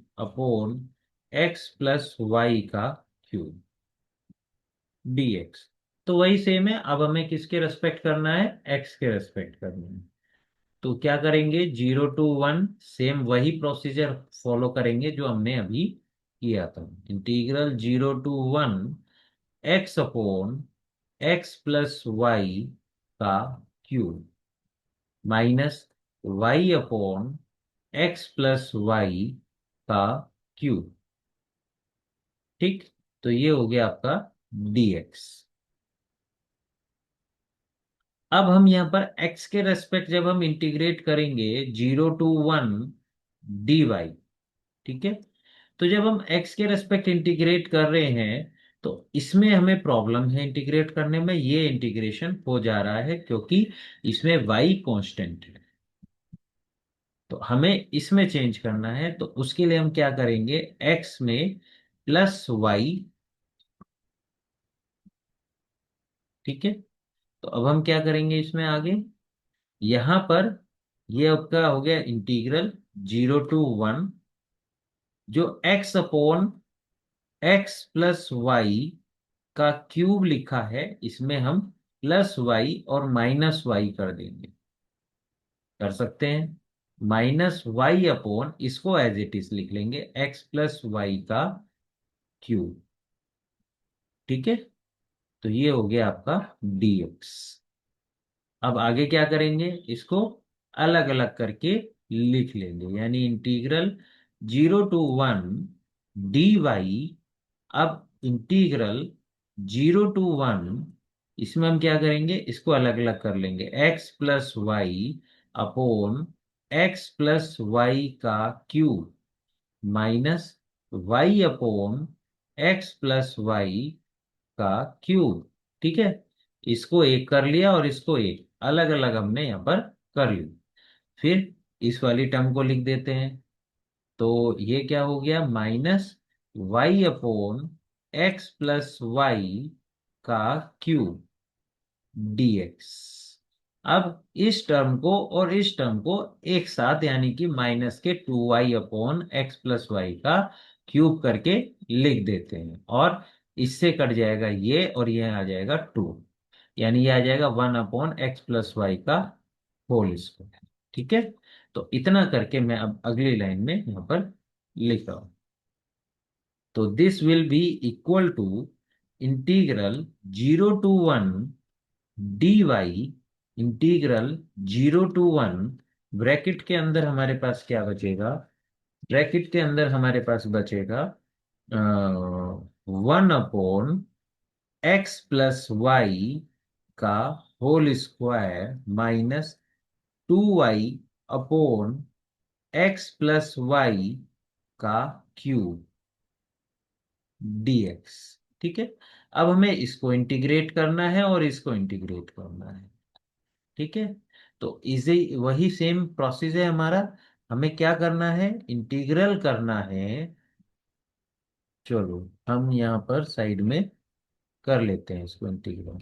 dx। तो वही सेम है, अब हमें किसके रेस्पेक्ट करना है? x के रेस्पेक्ट करना है। तो क्या करेंगे? 0 to 1 सेम वही प्रोसीजर फॉलो करेंगे जो हमने अभी किया था। Integral 0 to 1 x/x+y³ -y/x+y³। ठीक, तो ये हो गया आपका dx। अब हम यहाँ पर x के रेस्पेक्ट जब हम इंटीग्रेट करेंगे 0 to 1 dy, ठीक है, तो जब हम x के रेस्पेक्ट इंटीग्रेट कर रहे हैं तो इसमें हमें प्रॉब्लम है इंटीग्रेट करने में। ये इंटीग्रेशन हो जा रहा है क्योंकि इसमें y कांस्टेंट है, तो हमें इसमें चेंज करना है। तो उसके लिए हम क्या करेंगे? x में +y। ठीक है, तो अब हम क्या करेंगे इसमें आगे? यहां पर ये आपका हो गया इंटीग्रल 0 to 1, जो x/x+y का क्यूब लिखा है, इसमें हम +y और -y कर देंगे। कर सकते हैं। कर सकते हैं। माइनस वाई अपॉन, इसको एज इट इज लिख लेंगे, एक्स प्लस वाई का क्यूब। ठीक है, तो ये हो गया आपका dx। अब आगे क्या करेंगे, इसको अलग अलग करके लिख लेंगे, यानी इंटीग्रल 0 to 1 dy। अब इंटीग्रल 0 to 1, इसमें हम क्या करेंगे, इसको अलग अलग कर लेंगे, x plus y upon x plus y का cube minus y upon x plus y का क्यूब। ठीक है, इसको एक कर लिया और इसको एक, अलग अलग हमने यहां पर कर लिया। फिर इस वाली टर्म को लिख देते हैं, तो ये क्या हो गया, minus y upon x plus y का क्यूब dx। अब इस टर्म को और इस टर्म को एक साथ, यानी कि माइनस के 2y upon x plus y का क्यूब करके लिख देते हैं, और इससे कट जाएगा ये और ये आ जाएगा 2, यानी ये आ जाएगा 1/x+y का होल स्क्वायर। ठीक है, तो इतना करके मैं अब अगली लाइन में यहां पर लिख रहा हूं। तो this will be equal to integral 0 to 1 dy, integral 0 to 1, bracket के अंदर हमारे पास क्या बचेगा, ब्रैकेट के अंदर हमारे पास बचेगा 1/x+y का होल स्क्वायर माइनस 2y/x+y का क्यूब dx। ठीक है, अब हमें इसको इंटीग्रेट करना है और इसको इंटीग्रेट करना है। ठीक है, तो इजी वही सेम प्रोसेस है हमारा। हमें क्या करना है, इंटीग्रल करना है। चलो हम यहाँ पर साइड में कर लेते हैं इसको इंटीग्रल।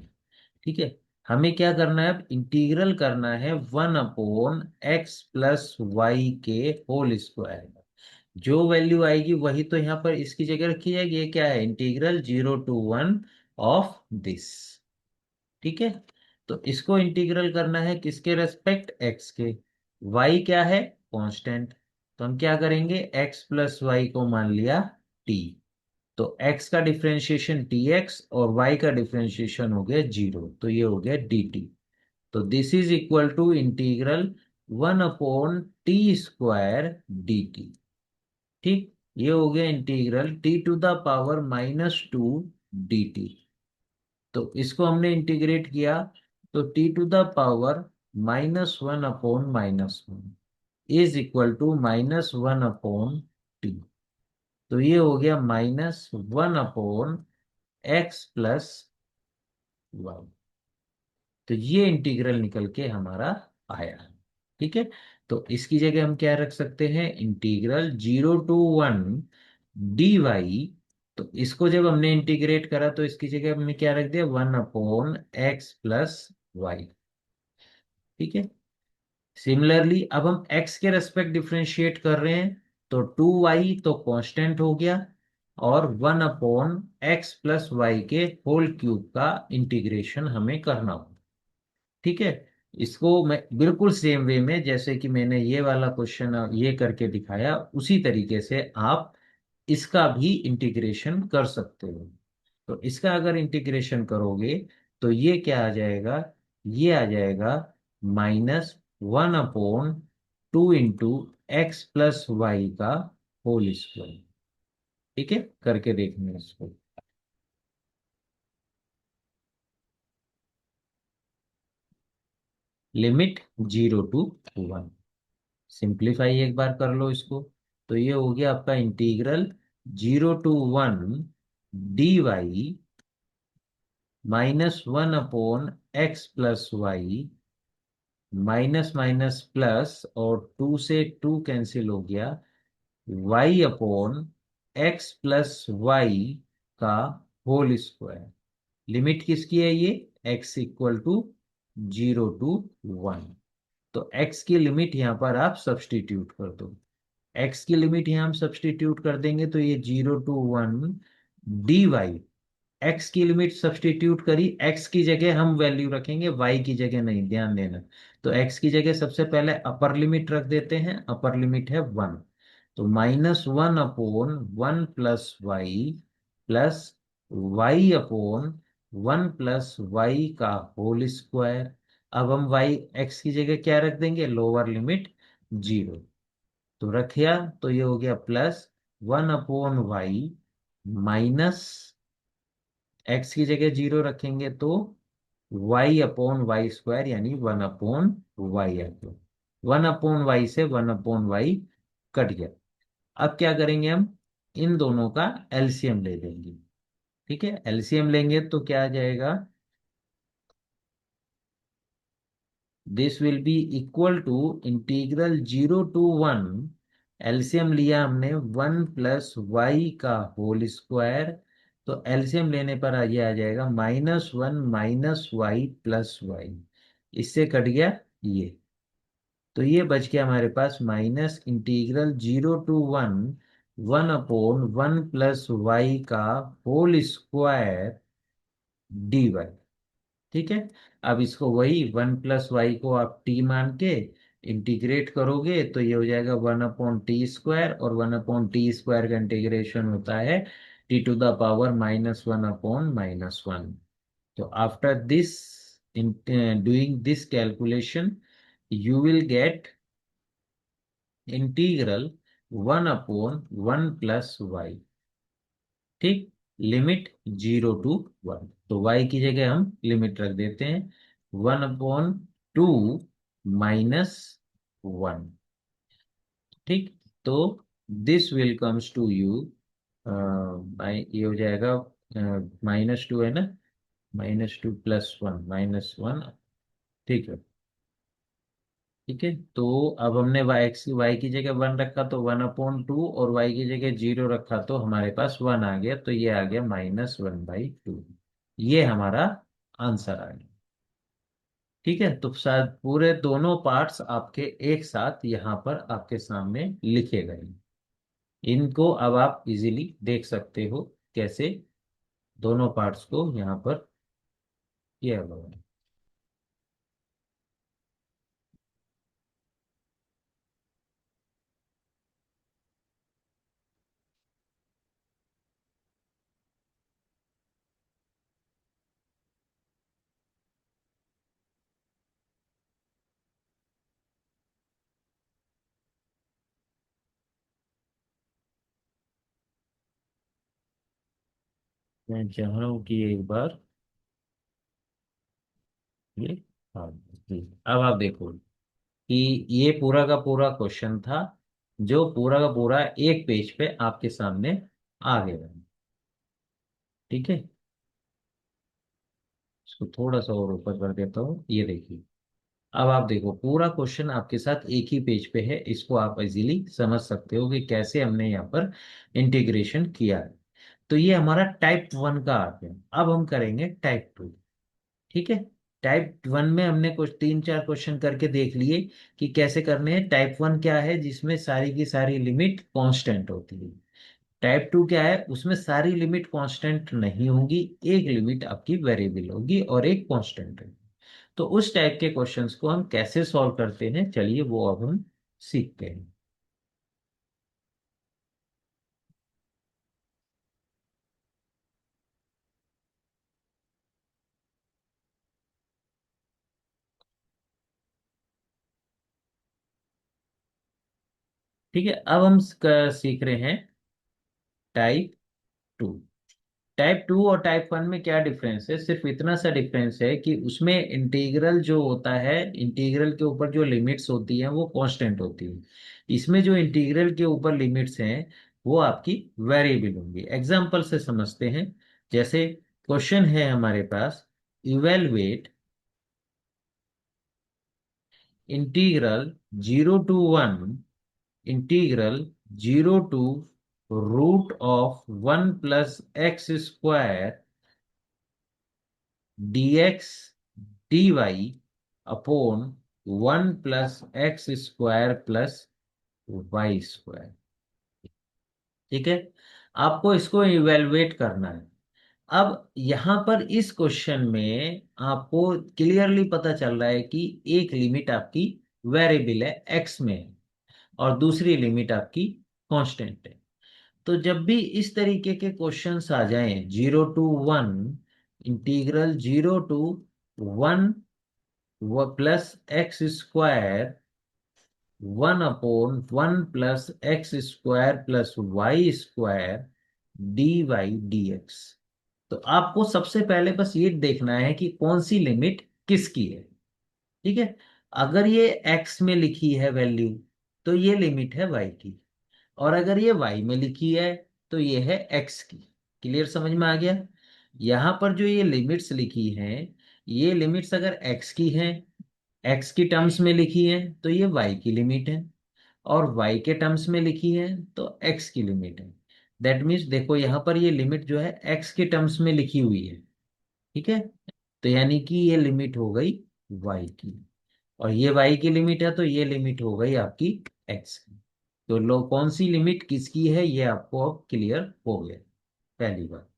ठीक है, हमें क्या करना है, अब इंटीग्रल करना है 1/x+y के होल स्क्वायर। जो वैल्यू आएगी वही तो यहाँ पर इसकी जगह रखी जाएगी। ये क्या है, इंटीग्रल 0 to 1 ऑफ दिस। ठीक है, तो इसको इंटीग्रल करना है किसके रेस्पेक्ट, x के। y क्या है, कांस्टेंट, तो हम क्या करेंगे, x प्लस वाई को मान लिया t। तो x का डिफरेंशिएशन dx और y का डिफरेंशिएशन हो गया 0, तो ये हो गया dt। तो this is equal to integral 1/t² dt। ठीक, ये हो गया इंटीग्रल t⁻⁻²dt। तो इसको हमने इंटीग्रेट किया, तो t⁻⁻1 is equal to -1/t। तो ये हो गया -1/x+y। तो ये इंटीग्रल निकल के हमारा आया। ठीक है, तो इसकी जगह हम क्या रख सकते हैं, इंटीग्रल 0 to 1 dy। तो इसको जब हमने इंटीग्रेट करा तो इसकी जगह हमने क्या रख दिया, 1/x+y। ठीक है, सिमिलरली अब हम x के रेस्पेक्ट डिफरेंशिएट कर रहे हैं, तो 2y तो कांस्टेंट हो गया, और 1/x+y के होल क्यूब का इंटीग्रेशन हमें करना होगा। ठीक है, इसको मैं बिल्कुल सेम वे में, जैसे कि मैंने ये वाला क्वेश्चन ये करके दिखाया, उसी तरीके से आप इसका भी इंटीग्रेशन कर सकते हो। तो इसका अगर इंटीग्रेशन करोगे तो ये क्या आ जाएगा, ये आ जाएगा -1/2 × x+y का होल स्क्वायर। ठीक है, करके देखना है इसको। लिमिट 0 to 1, सिंप्लीफाई एक बार कर लो इसको, तो ये हो गया आपका integral 0 to 1 dy -1/x+y, minus minus plus और 2 से 2 कैंसिल हो गया, y/x+y का होल स्क्वायर। लिमिट किसकी है ये, x इक्वल टू 0 to 1। तो x की लिमिट यहां पर आप सब्सटीट्यूट कर दो, x की लिमिट यहां हम सब्सटीट्यूट कर देंगे, तो ये 0 to 1 dy एक्स की लिमिट सब्सटीट्यूट करी, एक्स की जगह हम वैल्यू रखेंगे, वाई की जगह नहीं, ध्यान देना। तो एक्स की जगह सबसे पहले अपर लिमिट रख देते हैं, अपर लिमिट है 1। तो -1/1 + y प्लस y/1 + y का होल स्क्वायर। अब हम y x की जगह क्या रख देंगे, लोअर लिमिट 0। तो रखिया, तो ये हो गया +1/y माइनस x की जगह 0 रखेंगे तो y/y² यानी 1/y आ गया। 1/y से 1/y कट गया। अब क्या करेंगे हम, इन दोनों का एलसीएम ले लेंगे। ठीक है, एलसीएम लेंगे तो क्या आ जाएगा, this will be equal to integral 0 to 1, LCM लिया हमने 1 + y का होल स्क्वायर। तो एलसीएम लेने पर ये आ जाएगा -1 - y + y। इससे कट गया ये, तो ये बच गया हमारे पास -0 to 1 1/1 + y का होल स्क्वायर dy। ठीक है, अब इसको वही 1 + y को आप t मान के इंटीग्रेट करोगे तो ये हो जाएगा 1/t², और 1/t² का इंटीग्रेशन होता है t⁻⁻1/-1। तो after this, in doing this calculation, you will get integral 1/1 + y। ठीक, लिमिट 0 to 1। तो y की जगह हम लिमिट रख देते हैं 1/2 - 1। ठीक, तो this will comes to you, ये हो जाएगा -2 है ना, -2 + 1 -1। ठीक है, ठीक है, तो अब हमने y की जगह 1 रखा तो 1/2, और y की जगह 0 रखा तो हमारे पास 1 आ गया, तो ये आ गया -1/2। ये हमारा आंसर आ गया। ठीक है, तो शायद पूरे दोनों पार्ट्स आपके एक साथ यहाँ पर आपके सामने लिखे गए हैं। इनको अब आप इजीली देख सकते हो कैसे दोनों पार्ट्स को यहाँ पर किया हुआ है। मैं चाह रहा हूँ कि एक बार ये, हाँ जी, अब आप देखो कि ये पूरा का पूरा क्वेश्चन था, जो पूरा का पूरा एक पेज पे आपके सामने आ गया। ठीक है, इसको थोड़ा सा और ऊपर कर देता हूँ, ये देखिए। अब आप देखो पूरा क्वेश्चन आपके साथ एक ही पेज पे है, इसको आप इजीली समझ सकते हो कि कैसे हमने यहाँ पर इंटीग्रेशन किया है। तो ये हमारा टाइप 1 का आ गया। अब हम करेंगे टाइप 2। ठीक है, टाइप 1 में हमने कुछ 3 4 क्वेश्चन करके देख लिए कि कैसे करने हैं। टाइप 1 क्या है, जिसमें सारी की सारी लिमिट कांस्टेंट होती है। टाइप 2 क्या है, उसमें सारी लिमिट कांस्टेंट नहीं होगी, एक लिमिट आपकी वेरिएबल होगी और एक कांस्टेंट है। तो उस टाइप के क्वेश्चंस को हम कैसे सॉल्व करते हैं, चलिए वो अब हम सीखते हैं। ठीक है, अब हम सीख रहे हैं टाइप 2। टाइप 2 और टाइप 1 में क्या डिफरेंस है, सिर्फ इतना सा डिफरेंस है कि उसमें इंटीग्रल जो होता है, इंटीग्रल के ऊपर जो लिमिट्स होती हैं वो कांस्टेंट होती है। इसमें जो इंटीग्रल के ऊपर लिमिट्स हैं वो आपकी वेरिएबल होंगी। एग्जाम्पल से समझते हैं, जैसे क्वेश्चन है हमारे पास, evaluate integral 0 to 1, integral 0 to √(1 + x²) dx dy/(1 + x² + y²)। ठीक है, आपको इसको इवेलुएट करना है। अब यहां पर इस क्वेश्चन में आपको क्लियरली पता चल रहा है कि एक लिमिट आपकी वेरिएबल है एक्स में है और दूसरी लिमिट आपकी कांस्टेंट है। तो जब भी इस तरीके के क्वेश्चंस आ जाएं, 0 to 1, integral 0 to 1 plus x square 1/1 + x² + y² dy/dx। तो आपको सबसे पहले बस ये देखना है कि कौन सी लिमिट किसकी है। ठीक है। अगर ये x में लिखी है वैल्यू तो ये लिमिट है y की, और अगर ये y में लिखी है तो ये है x की। क्लियर, समझ में आ गया? यहां पर जो ये लिमिट्स लिखी हैं, ये लिमिट्स अगर x की हैं, x की टर्म्स में लिखी है तो ये y की लिमिट है, और y के टर्म्स में लिखी है तो x की लिमिट है। दैट मीन्स देखो यहाँ पर ये लिमिट जो है x के टर्म्स में लिखी हुई है। ठीक है। तो यानी कि ये लिमिट हो गई y की, और ये y की लिमिट है तो ये लिमिट हो गई आपकी x की। तो लो कौन सी लिमिट किसकी है ये आपको अब क्लियर हो गया, पहली बात।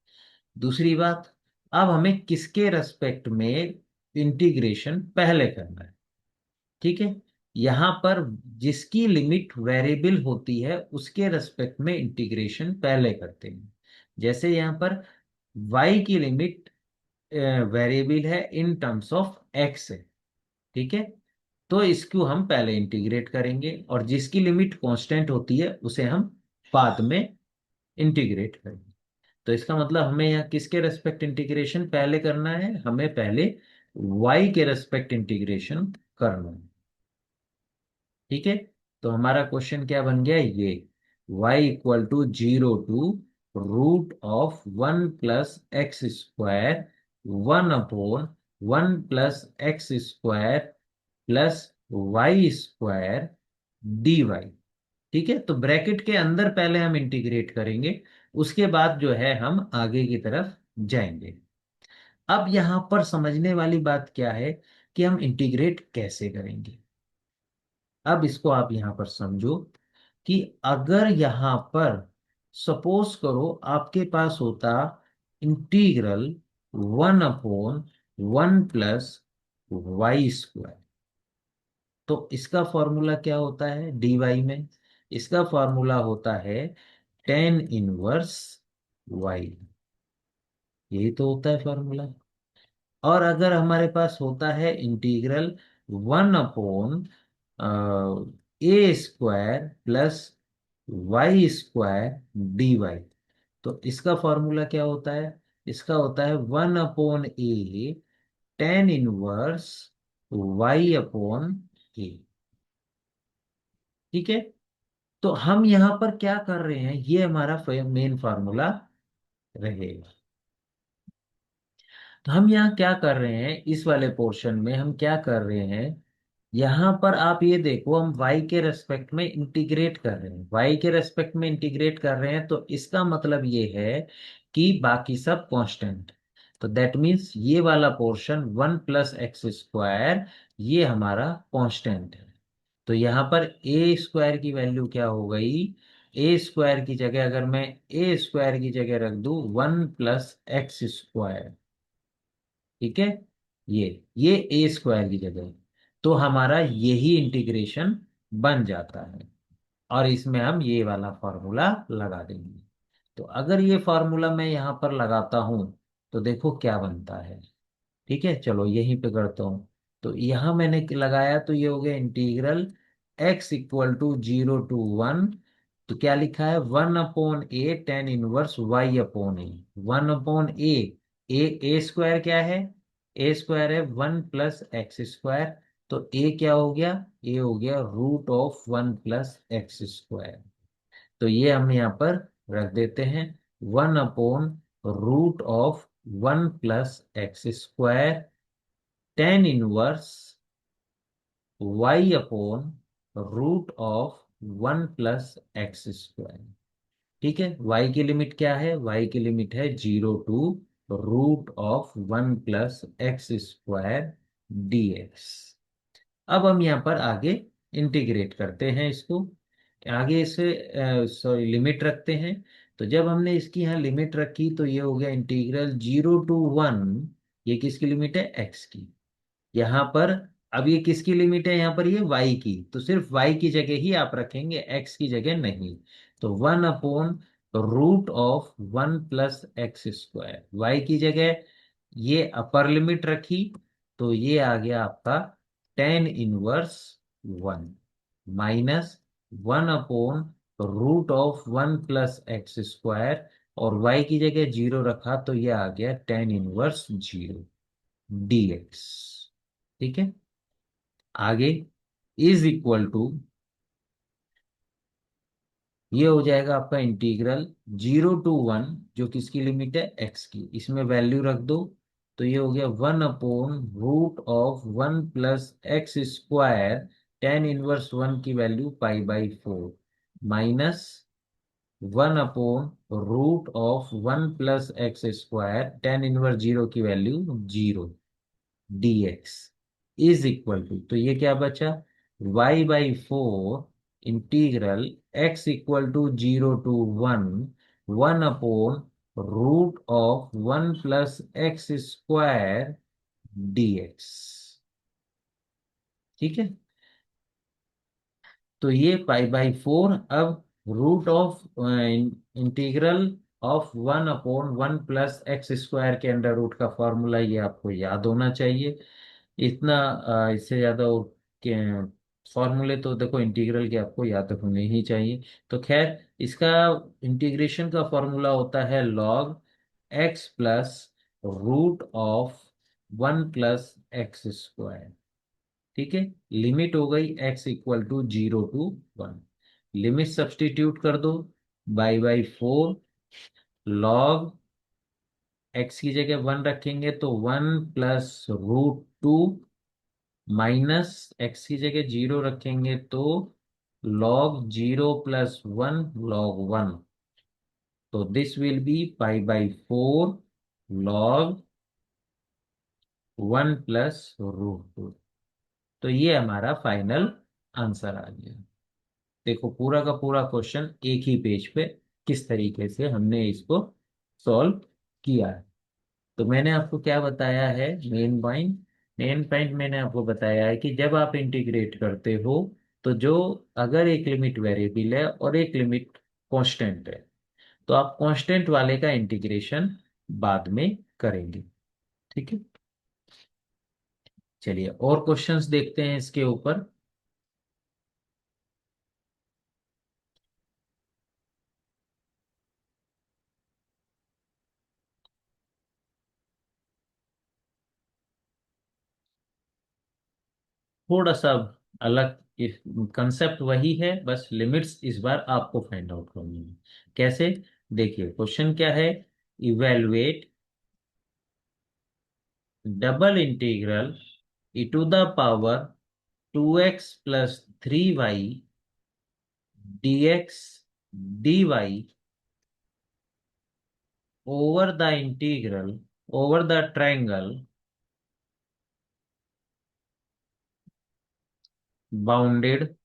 दूसरी बात, अब हमें किसके रेस्पेक्ट में इंटीग्रेशन पहले करना है। ठीक है। यहां पर जिसकी लिमिट वेरिएबल होती है उसके रेस्पेक्ट में इंटीग्रेशन पहले करते हैं। जैसे यहां पर y की लिमिट वेरिएबल है इन टर्म्स ऑफ x है। ठीक है। तो इसको हम पहले इंटीग्रेट करेंगे, और जिसकी लिमिट कांस्टेंट होती है उसे हम बाद में इंटीग्रेट करेंगे। तो इसका मतलब हमें यहाँ किसके रेस्पेक्ट इंटीग्रेशन पहले करना है? हमें पहले y के रेस्पेक्ट इंटीग्रेशन करना है। ठीक है। तो हमारा क्वेश्चन क्या बन गया ये, y = 0 to √(1 + x²) 1/(1 + x²) + y² dy। ठीक है। तो ब्रैकेट के अंदर पहले हम इंटीग्रेट करेंगे, उसके बाद जो है हम आगे की तरफ जाएंगे। अब यहां पर समझने वाली बात क्या है कि हम इंटीग्रेट कैसे करेंगे। अब इसको आप यहां पर समझो कि अगर यहां पर सपोज करो आपके पास होता इंटीग्रल 1/(1 + y²), तो इसका फॉर्मूला क्या होता है dy में? इसका फॉर्मूला होता है tan 1y। यही तो होता है फॉर्मूला। और अगर हमारे पास होता है इंटीग्रल 1/(a² + y²dy, तो इसका फॉर्मूला क्या होता है? इसका होता है 1/a tan 1y/a। ठीक है। तो हम यहां पर क्या कर रहे हैं, ये हमारा मेन फार्मूला रहेगा। तो हम यहाँ क्या कर रहे हैं, इस वाले पोर्शन में हम क्या कर रहे हैं, यहाँ पर आप ये देखो हम y के रेस्पेक्ट में इंटीग्रेट कर रहे हैं, y के रेस्पेक्ट में इंटीग्रेट कर रहे हैं, तो इसका मतलब ये है कि बाकी सब कांस्टेंट। तो दैट मीन्स ये वाला पोर्शन 1 + x², ये हमारा कांस्टेंट है। तो यहाँ पर a² की वैल्यू क्या हो गई, a² की जगह अगर मैं a² की जगह रख दूं 1 + x²। ठीक है। ये a² की जगह है। तो हमारा यही इंटीग्रेशन बन जाता है, और इसमें हम ये वाला फॉर्मूला लगा देंगे। तो अगर ये फॉर्मूला मैं यहाँ पर लगाता हूं तो देखो क्या बनता है। ठीक है, चलो यहीं पे करता हूँ। तो यहाँ मैंने लगाया तो ये हो गया इंटीग्रल x = 0 to 1। तो क्या लिखा है 1/a tan 1y/a। 1/a, a² क्या है? a² है 1 + x²। तो a क्या हो गया? a हो गया √(1 + x²)। तो ये हम यहाँ पर रख देते हैं 1/√(1 + x²) tan 1y/√(1 + x²)। ठीक है। y की लिमिट क्या है? y की लिमिट है 0 to √(1 + x²)dx। अब हम यहाँ पर आगे इंटीग्रेट करते हैं इसको, आगे इसे सॉरी लिमिट रखते हैं। तो जब हमने इसकी यहाँ लिमिट रखी तो ये हो गया इंटीग्रल 0 to 1, ये किसकी लिमिट है, एक्स की। यहाँ पर अब ये किसकी लिमिट है, यहाँ पर ये y की, तो सिर्फ y की जगह ही आप रखेंगे, x की जगह नहीं। तो 1/√1 + x², y की जगह ये अपर लिमिट रखी, तो ये आ गया आपका tan−1 -1/√1 + x², और y की जगह 0 रखा तो ये आ गया tan−1 dx। ठीक है, आगे इज इक्वल टू, ये हो जाएगा आपका इंटीग्रल 0 to 1, जो किसकी लिमिट है, एक्स की, इसमें वैल्यू रख दो, तो ये हो गया 1/√1 + x², tan−1 की वैल्यू π/4, माइनस 1/√1 + x², tan−1 की value 0 dx is equal to, तो ये क्या बचा, y/4 integral x = 0 to 1 1/√1 + x² dx। ठीक है, तो ये π/4 अब root of integral of 1/1 + x² के अंडर रूट का फॉर्मूला, ये आपको याद होना चाहिए। इतना इससे ज्यादा और के फॉर्मूले तो देखो इंटीग्रल के आपको याद होने ही चाहिए। तो खैर, इसका इंटीग्रेशन का फॉर्मूला होता है लॉग x प्लस √1 + x²। ठीक है, लिमिट हो गई x = 0 to 1, लिमिट सब्सटीट्यूट कर दो, π/4 लॉग x की जगह 1 रखेंगे तो 1 + √2, माइनस x की जगह 0 रखेंगे तो log 0 + 1 log 1, तो दिस विल बी π/4 log 1 + √2। तो ये हमारा फाइनल आंसर आ गया। देखो पूरा का पूरा क्वेश्चन एक ही पेज पे किस तरीके से हमने इसको सॉल्व किया है। तो मैंने आपको क्या बताया है, मेन पॉइंट मैंने आपको बताया है कि जब आप इंटीग्रेट करते हो, तो जो अगर एक लिमिट वेरिएबल है और एक लिमिट कांस्टेंट है, तो आप कांस्टेंट वाले का इंटीग्रेशन बाद में करेंगे। ठीक है, चलिए और क्वेश्चंस देखते हैं इसके ऊपर। थोड़ा सा अलग, कंसेप्ट वही है, बस लिमिट्स इस बार आपको फाइंड आउट करनी है। कैसे, देखिए क्वेश्चन क्या है, evaluate double integral e⁻2x + 3y dx dy over the triangle bounded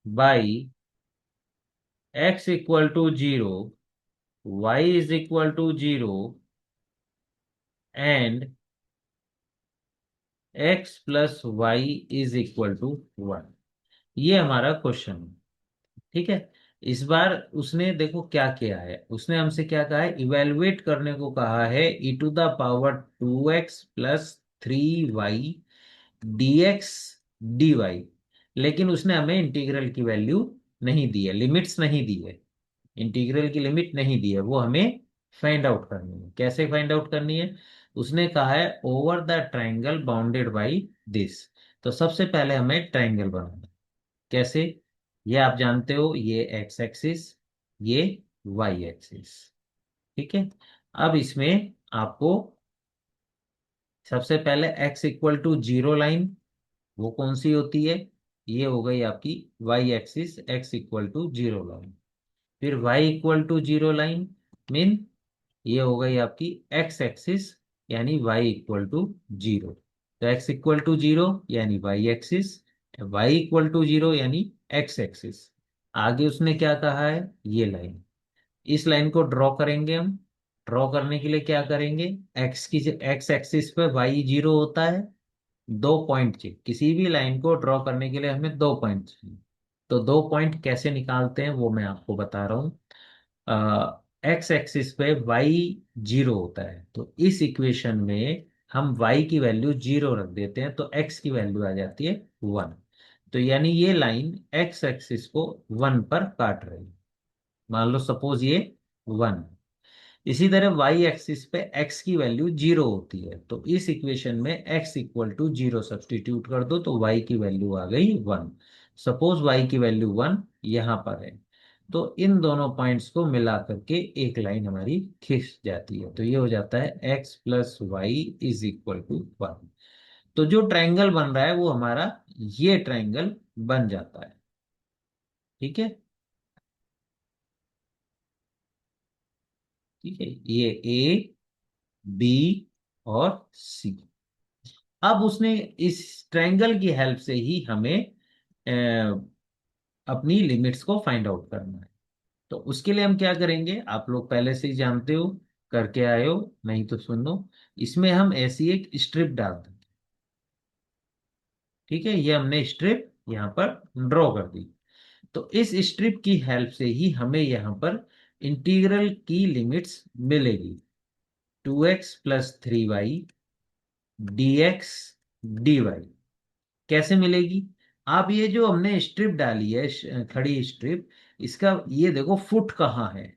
by x = 0, y = 0 and x + y = 1। ये हमारा क्वेश्चन है। ठीक है, इस बार उसने देखो क्या किया है, उसने हमसे क्या कहा है, इवेलुएट करने को कहा है e⁻2x + 3y dx dy, लेकिन उसने हमें इंटीग्रल की वैल्यू नहीं दी है, लिमिट्स नहीं दी है, इंटीग्रल की लिमिट नहीं दी है, वो हमें फाइंड आउट करनी है। कैसे फाइंड आउट करनी है, उसने कहा है over the triangle bounded by this. तो सबसे पहले हमें ट्राइंगल बनाना है। कैसे, ये आप जानते हो, ये एक्स एक्सिस, ये वाई एक्सिस। ठीक है, अब इसमें आपको सबसे पहले x = 0 लाइन, वो कौन सी होती है, ये हो गई आपकी y एक्सिस, x = 0 लाइन। फिर y = 0 लाइन मीन ये हो गई आपकी x एक्सिस, यानी y = 0। तो x = 0 यानी y एक्सिस, y = 0 यानी x एक्सिस। आगे उसने क्या कहा है, ये लाइन, इस लाइन को ड्रॉ करेंगे हम। ड्रॉ करने के लिए क्या करेंगे, एक्स एक्सिस पे वाई जीरो होता है, 2 पॉइंट चाहिए किसी भी लाइन को ड्रॉ करने के लिए, हमें 2 पॉइंट चाहिए। तो 2 पॉइंट कैसे निकालते हैं वो मैं आपको बता रहा हूँ। एक्स एक्सिस पे वाई जीरो होता है, तो इस इक्वेशन में हम वाई की वैल्यू जीरो रख देते हैं, तो एक्स की वैल्यू आ जाती है 1। तो यानी ये लाइन एक्स एक्सिस को 1 पर काट रही है। मान लो सपोज ये 1। इसी तरह वाई एक्सिस पे एक्स की वैल्यू जीरो होती है, तो इस इक्वेशन में x equal to zero substitute कर दो, तो वाई की वैल्यू आ गई 1। सपोज वाई की वैल्यू 1 यहाँ पर है, तो इन दोनों पॉइंट्स को मिला करके एक लाइन हमारी खिंच जाती है, तो ये हो जाता है x plus y is equal to 1। तो जो ट्रायंगल बन रहा है वो हमारा ये ट्रायंगल बन जाता है। ठीक है, ठीक है, ये ए, बी और सी। अब उसने इस ट्रायंगल की हेल्प से ही हमें अपनी लिमिट्स को फाइंड आउट करना है। तो उसके लिए हम क्या करेंगे, आप लोग पहले से ही जानते हो, करके आए हो, नहीं तो सुन लो। इसमें हम ऐसी एक स्ट्रिप डाल देंगे। ठीक है, ये हमने स्ट्रिप यहाँ पर ड्रॉ कर दी। तो इस स्ट्रिप की हेल्प से ही हमें यहाँ पर इंटीग्रल की लिमिट्स मिलेगी। 2x+3y dx dy कैसे मिलेगी। आप ये जो हमने स्ट्रिप डाली है, खड़ी स्ट्रिप, इसका ये देखो फुट कहाँ है,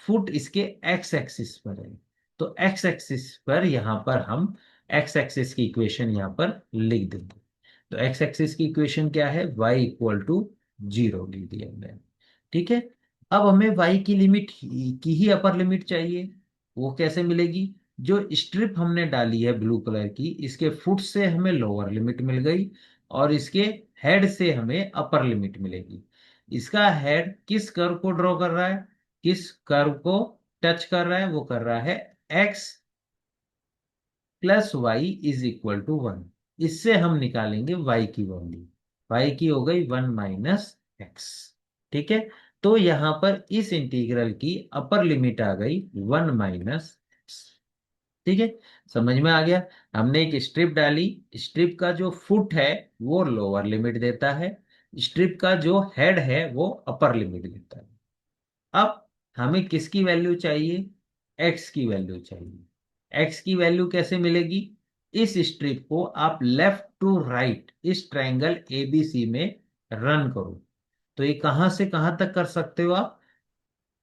फुट इसके एक्स एक्सिस पर है। तो एक्स एक्सिस पर यहाँ पर हम एक्स एक्सिस की इक्वेशन यहाँ पर लिख देंगे। तो एक्स एक्सिस की इक्वेशन क्या है, y इक्वल टू जीरो लिख दिया हमने। ठीक है, अब हमें y की लिमिट की ही अपर लिमिट चाहिए। वो कैसे मिलेगी, जो स्ट्रिप हमने डाली है ब्लू कलर की, इसके फुट से हमें लोअर लिमिट मिल गई, और इसके हेड से हमें अपर लिमिट मिलेगी। इसका हेड किस कर्व को ड्रॉ कर रहा है, किस कर्व को टच कर रहा है, वो कर रहा है x plus y is equal to 1। इससे हम निकालेंगे y की वैल्यू, y की हो गई 1 - x। ठीक है, तो यहां पर इस इंटीग्रल की अपर लिमिट आ गई 1 - x। ठीक है, समझ में आ गया। हमने एक स्ट्रिप डाली, स्ट्रिप का जो फुट है वो लोअर लिमिट देता है, स्ट्रिप का जो हेड है वो अपर लिमिट देता है। अब हमें किसकी वैल्यू चाहिए, एक्स की वैल्यू चाहिए। एक्स की वैल्यू कैसे मिलेगी, इस स्ट्रिप को आप लेफ्ट टू राइट इस ट्रायंगल एबीसी में रन करो। तो ये कहां से कहां तक कर सकते हो आप।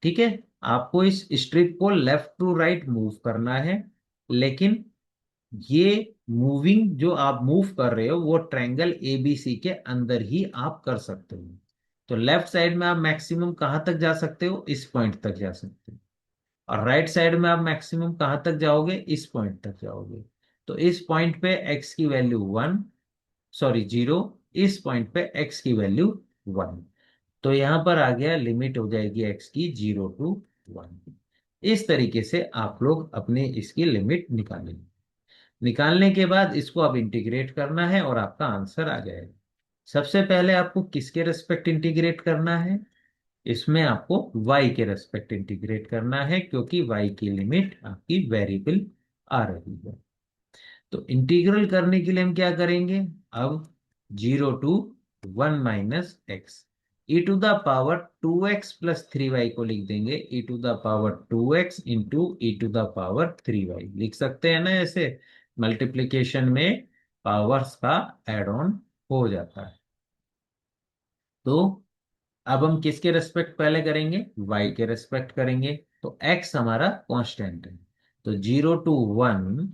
ठीक है, आपको इस स्ट्रिप को लेफ्ट टू राइट मूव करना है, लेकिन ये मूविंग जो आप मूव कर रहे हो वो ट्रायंगल एबीसी के अंदर ही आप कर सकते हो। तो लेफ्ट साइड में आप मैक्सिमम कहां तक जा सकते हो, इस पॉइंट तक जा सकते हो। और राइट साइड में आप मैक्सिमम कहां तक जाओगे, इस पॉइंट तक जाओगे। तो इस पॉइंट पे एक्स की वैल्यू 1, सॉरी 0, इस पॉइंट पे एक्स की वैल्यू 1। तो यहां पर आ गया लिमिट हो जाएगी एक्स की 0 to 1। इस तरीके से आप लोग अपने इसकी लिमिट निकालेंगे। निकालने के बाद इसको अब इंटीग्रेट करना है और आपका आंसर आ जाएगा। सबसे पहले आपको किसके रेस्पेक्ट इंटीग्रेट करना है, इसमें आपको y के रेस्पेक्ट इंटीग्रेट करना है, क्योंकि y की लिमिट आपकी वेरिएबल आ रही है। तो इंटीग्रल करने के लिए हम क्या करेंगे, अब 0 to 1 - x, e⁻²x+3y को लिख देंगे e⁻²x इंटू e⁻3y लिख सकते हैं ना ऐसे। मल्टीप्लीकेशन में पावर्स का एड ऑन हो जाता है। तो अब हम किसके रेस्पेक्ट पहले करेंगे, y के रेस्पेक्ट करेंगे। तो x हमारा कांस्टेंट है, तो 0 to 1,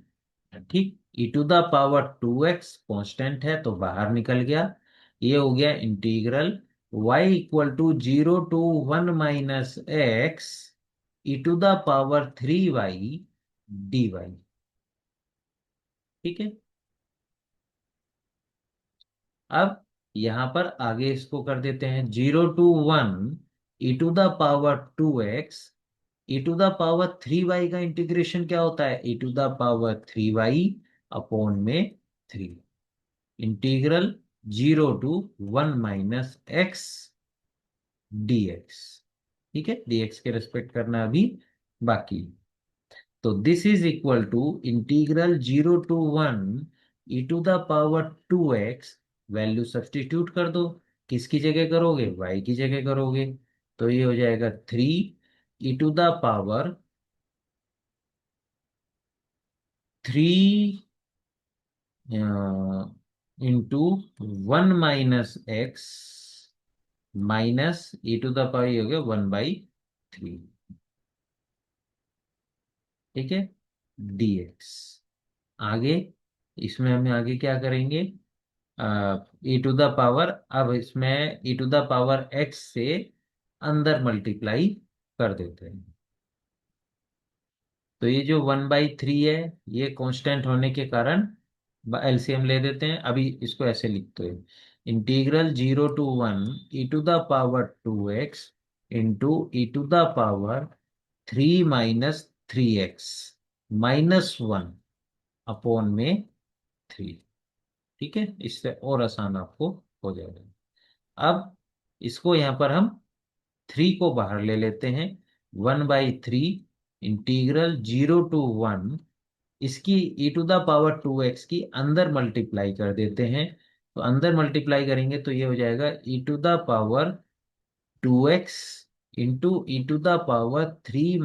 ठीक, e⁻²x कांस्टेंट है तो बाहर निकल गया। ये हो गया integral y equal to 0 to 1 - x e⁻3y dy। ठीक है, अब यहां पर आगे इसको कर देते हैं 0 to 1 e⁻²x। e⁻3y का इंटीग्रेशन क्या होता है, e⁻3y अपॉन में 3। Integral 0 to 1 - x dx। ठीक है, dx के रेस्पेक्ट करना अभी बाकी। तो this is equal to integral 0 to 1 e to the power 2x। Value substitute कर दो। किसकी जगह करोगे? y की जगह करोगे। तो ये हो जाएगा 3 e to the power 3 into 1 - x minus e to the power ये हो गया 1/3। ठीक है, dx। आगे इसमें हमें आगे क्या करेंगे? ई टू द पावर, अब इसमें ई टू द पावर एक्स से अंदर मल्टीप्लाई कर देते हैं। तो ये जो 1/3 है, ये कांस्टेंट होने के कारण एलसीएम ले देते हैं। अभी इसको ऐसे लिखते हैं, integral 0 to 1 e to the power 2x into e to the power 3 - 3x -1 upon में 3। ठीक है, इससे और आसान आपको हो जाएगा। अब इसको यहां पर हम 3 को बाहर ले लेते हैं। 1/3 इंटीग्रल 0 to 1, इसकी ई टू द पावर 2x की अंदर मल्टीप्लाई कर देते हैं। तो अंदर मल्टीप्लाई करेंगे तो ये हो जाएगा e to the power 2x into e to the power 3 -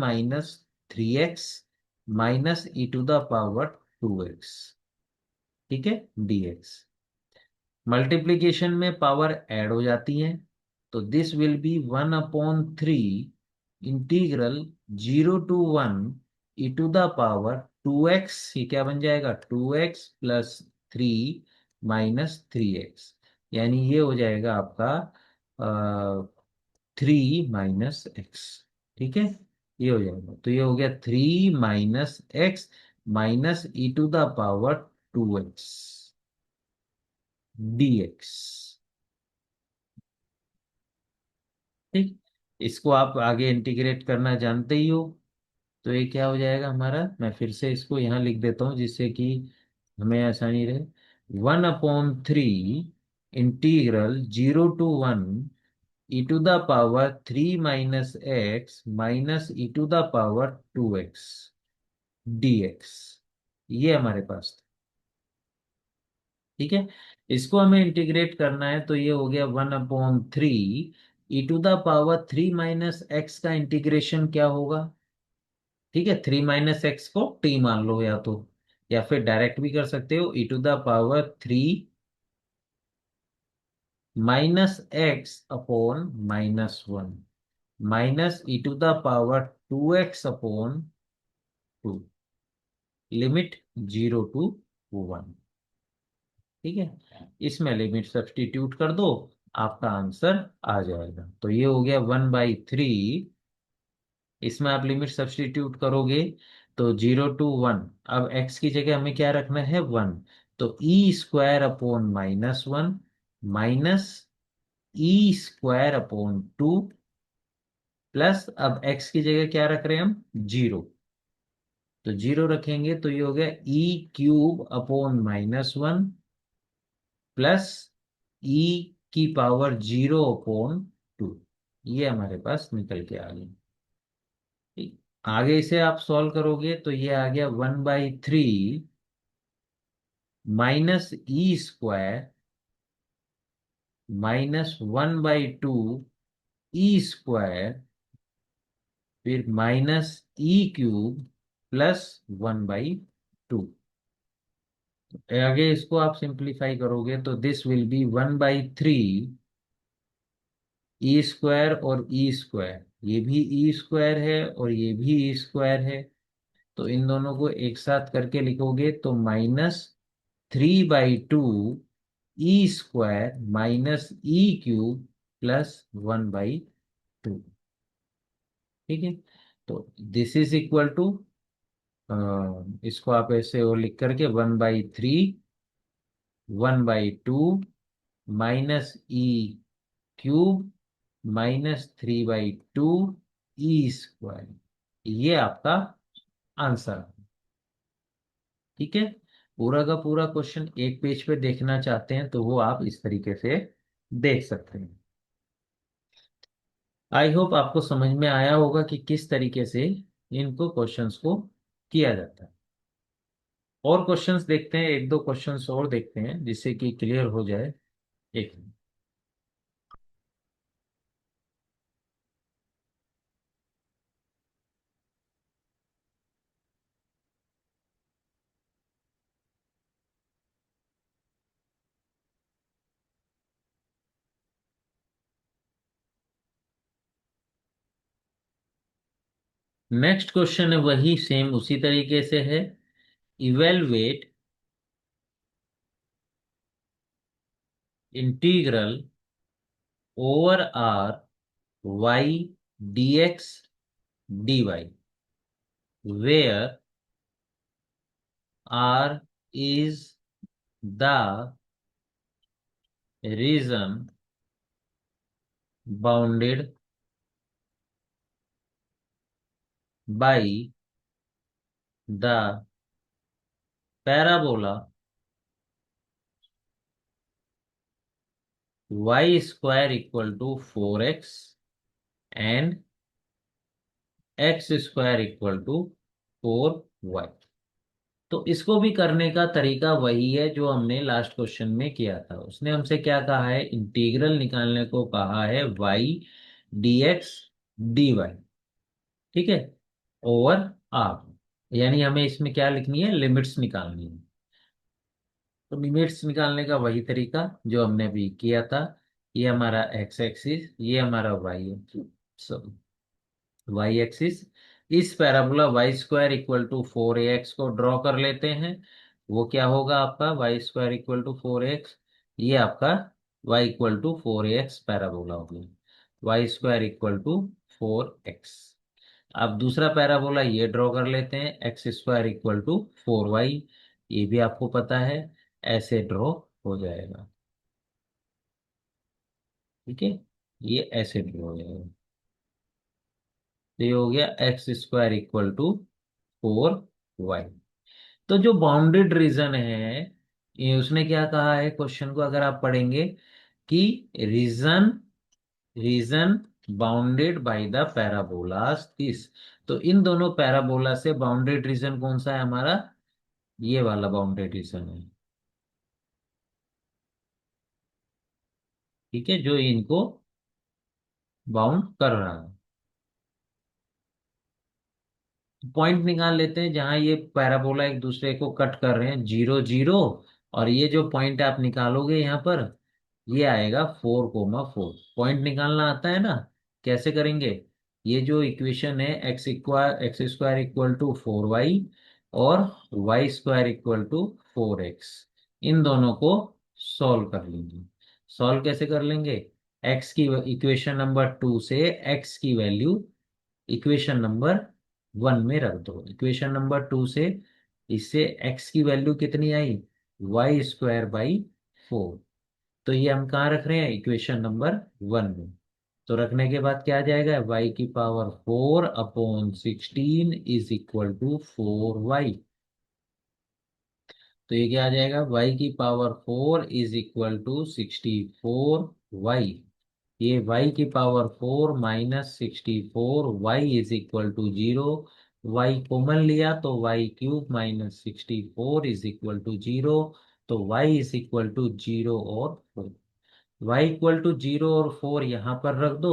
3x minus e to the power 2x। ठीक है, dx। मल्टीप्लीकेशन में पावर ऐड हो जाती है। तो this will be 1/3 integral 0 to 1 e to the power 2x। ये क्या बन जाएगा? 2x प्लस 3 - 3x, यानी ये हो जाएगा आपका 3 - x। ठीक है, ये हो जाएगा। तो ये हो गया 3 - x minus e to the power 2x dx। ठीक, इसको आप आगे इंटीग्रेट करना जानते ही हो। तो ये क्या हो जाएगा हमारा? मैं फिर से इसको यहाँ लिख देता हूँ जिससे कि हमें आसानी रहे। 1/3 integral 0 to 1 e to the power 3 - x minus e to the power 2x dx। ये हमारे पास था। ठीक है, इसको हमें इंटीग्रेट करना है। तो ये हो गया 1/3 ई टू द पावर 3 - x का इंटीग्रेशन क्या होगा? ठीक है, 3 - x को t मान लो, या फिर डायरेक्ट भी कर सकते हो। E to the power 3 - x upon -1 minus e to the power 2x upon 2, limit 0 to 1। ठीक है, इसमें लिमिट सब्स्टिट्यूट कर दो, आपका आंसर आ जाएगा। तो ये हो गया 1/3। इसमें आप लिमिट सब्स्टिट्यूट करोगे तो 0 to 1। अब x की जगह हमें क्या रखना है? 1। तो e² upon -1 minus e² upon 2 plus, अब x की जगह क्या रख रहे हैं हम? 0। तो 0 रखेंगे तो ये हो गया e³ अपॉन -1 प्लस e⁻0/2। ये हमारे पास निकल के आ गया। ठीक, आगे इसे आप सॉल्व करोगे तो ये आ गया 1/3 -e² -1/2 e², फिर -e³ +1/2। आगे इसको आप सिंप्लीफाई करोगे तो दिस विल बी 1/3 e² और e²। ये भी e² है और ये भी e² है। तो इन दोनों को एक साथ करके लिखोगे तो -3/2 e² माइनस e³ +1/2। ठीक है, तो दिस इज इक्वल टू, इसको आप ऐसे और लिख करके 1/3 1/2 -e³ -3/2 e²। ये आपका आंसर है। ठीक है, पूरा का पूरा क्वेश्चन एक पेज पे देखना चाहते हैं तो वो आप इस तरीके से देख सकते हैं। आई होप आपको समझ में आया होगा कि किस तरीके से इनको क्वेश्चंस को किया जाता है। और क्वेश्चंस देखते हैं, एक दो क्वेश्चंस और देखते हैं जिससे कि क्लियर हो जाए। एक नेक्स्ट क्वेश्चन है वही सेम उसी तरीके से है। Evaluate integral over R y dx dy where r is the region bounded by the parabola y square equal to 4x and x square equal to 4y। तो इसको भी करने का तरीका वही है जो हमने लास्ट क्वेश्चन में किया था। उसने हमसे क्या कहा है, इंटीग्रल निकालने को कहा है y dx dy, ठीक है, ओवर आर। यानी हमें इसमें क्या लिखनी है, लिमिट्स निकालनी है। तो लिमिट्स निकालने का वही तरीका जो हमने अभी किया था। ये हमारा एक्स एक्सिस, ये हमारा वाई वाई एक्सिस। इस parabola y square equal to 4ax को ड्रॉ कर लेते हैं। वो क्या होगा आपका Y square equal to 4ax, ये आपका y equal to 4ax parabola हो गया। Y square equal to 4x। अब दूसरा पैराबोला ये ड्रॉ कर लेते हैं, x square equal to 4y। ये भी आपको पता है, ऐसे ड्रॉ हो जाएगा। ठीक है, ये ऐसे ड्रॉ हो जाएगा। तो ये हो गया x square equal to 4y। तो जो बाउंडेड रीजन है, ये उसने क्या कहा है क्वेश्चन को अगर आप पढ़ेंगे कि region region bounded by the parabolas this. तो इन दोनों पैराबोला से बाउंडेड रीजन कौन सा है हमारा, ये वाला बाउंडेड रीजन है। ठीक है, जो इनको बाउंड कर रहा है। पॉइंट निकाल लेते हैं जहां ये पैराबोला एक दूसरे को कट कर रहे हैं, 0 0। और ये जो पॉइंट आप निकालोगे यहाँ पर, ये आएगा 4 4। पॉइंट निकालना आता है ना, कैसे करेंगे। ये जो इक्वेशन है x square equal to 4y और y square equal to 4x, इन दोनों को सॉल्व कर लेंगे। सॉल्व कैसे कर लेंगे, एक्स की इक्वेशन नंबर 2 से एक्स की वैल्यू इक्वेशन नंबर 1 में रख दो। इक्वेशन नंबर 2 से इससे एक्स की वैल्यू कितनी आई, वाई स्क्वायर बाई 4। तो ये हम कहाँ रख रहे हैं, इक्वेशन नंबर 1 में। तो रखने के बाद क्या आ जाएगा, y की power 4/16 is equal to 4y। तो ये क्या आ जाएगा, y की power 4 is equal to 64y। ये y की power 4 minus 64, y is equal to 0। y common लिया तो y³ - 64 इज इक्वल टू 0। तो y इज इक्वल टू 0 और 4। y इक्वल टू 0 और 4 यहाँ पर रख दो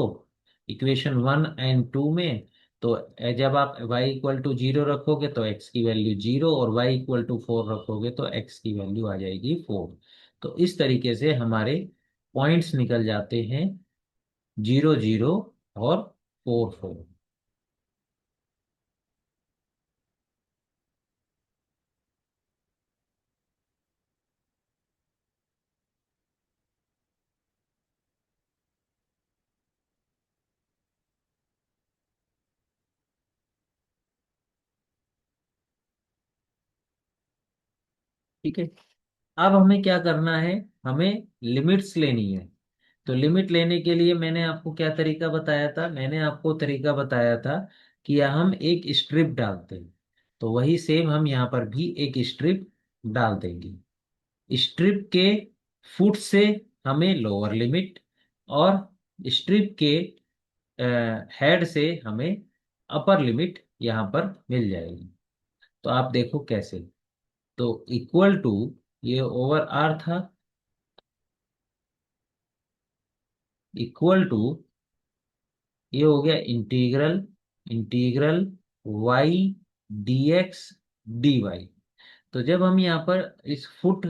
इक्वेशन 1 एंड 2 में। तो जब आप y इक्वल टू 0 रखोगे तो x की वैल्यू 0, और y इक्वल टू 4 रखोगे तो x की वैल्यू आ जाएगी 4। तो इस तरीके से हमारे पॉइंट्स निकल जाते हैं 0 0 और 4 4। ठीक है, अब हमें क्या करना है, हमें लिमिट्स लेनी है। तो लिमिट लेने के लिए मैंने आपको क्या तरीका बताया था, मैंने आपको तरीका बताया था कि हम एक स्ट्रिप डालते हैं। तो वही सेम हम यहाँ पर भी एक स्ट्रिप डाल देंगे। स्ट्रिप के फुट से हमें लोअर लिमिट, और स्ट्रिप के हेड से हमें अपर लिमिट यहाँ पर मिल जाएगी। तो आप देखो कैसे। तो इक्वल टू, ये ओवर आर था, इक्वल टू, ये हो गया integral, integral y d x d y. तो जब हम यहाँ पर इस फुट,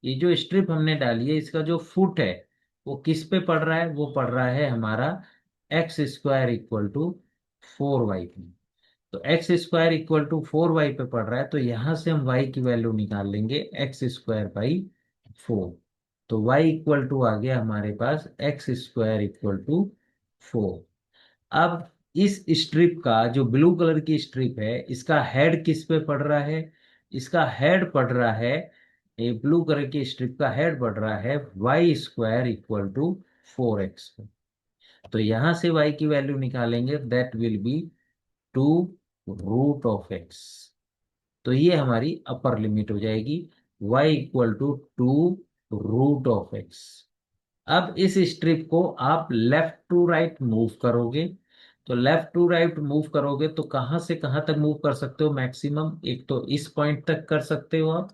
ये जो स्ट्रिप हमने डाली है, इसका जो फुट है वो किस पे पड़ रहा है, वो पड़ रहा है हमारा x square equal to 4y पे। तो x square equal to 4y पे पड़ रहा है, तो यहां से हम y की वैल्यू निकाल लेंगे एक्स स्क्वायर बाई 4। तो y इक्वल टू आ गया हमारे पास एक्स स्क्वायर इक्वल टू 4। अब इस स्ट्रिप का, जो ब्लू कलर की स्ट्रिप है, इसका हेड किस पे पड़ रहा है, इसका हेड पड़ रहा है, ये ब्लू कलर की स्ट्रिप का हेड पड़ रहा है Y square equal to 4x पे। तो यहां से y की वैल्यू निकालेंगे, दैट विल बी 2√x। तो ये हमारी अपर लिमिट हो जाएगी, y इक्वल टू 2√x। अब इस स्ट्रिप को आप लेफ्ट टू राइट मूव करोगे, तो लेफ्ट टू राइट मूव करोगे तो कहां से कहां तक मूव कर सकते हो मैक्सिमम, एक तो इस पॉइंट तक कर सकते हो आप,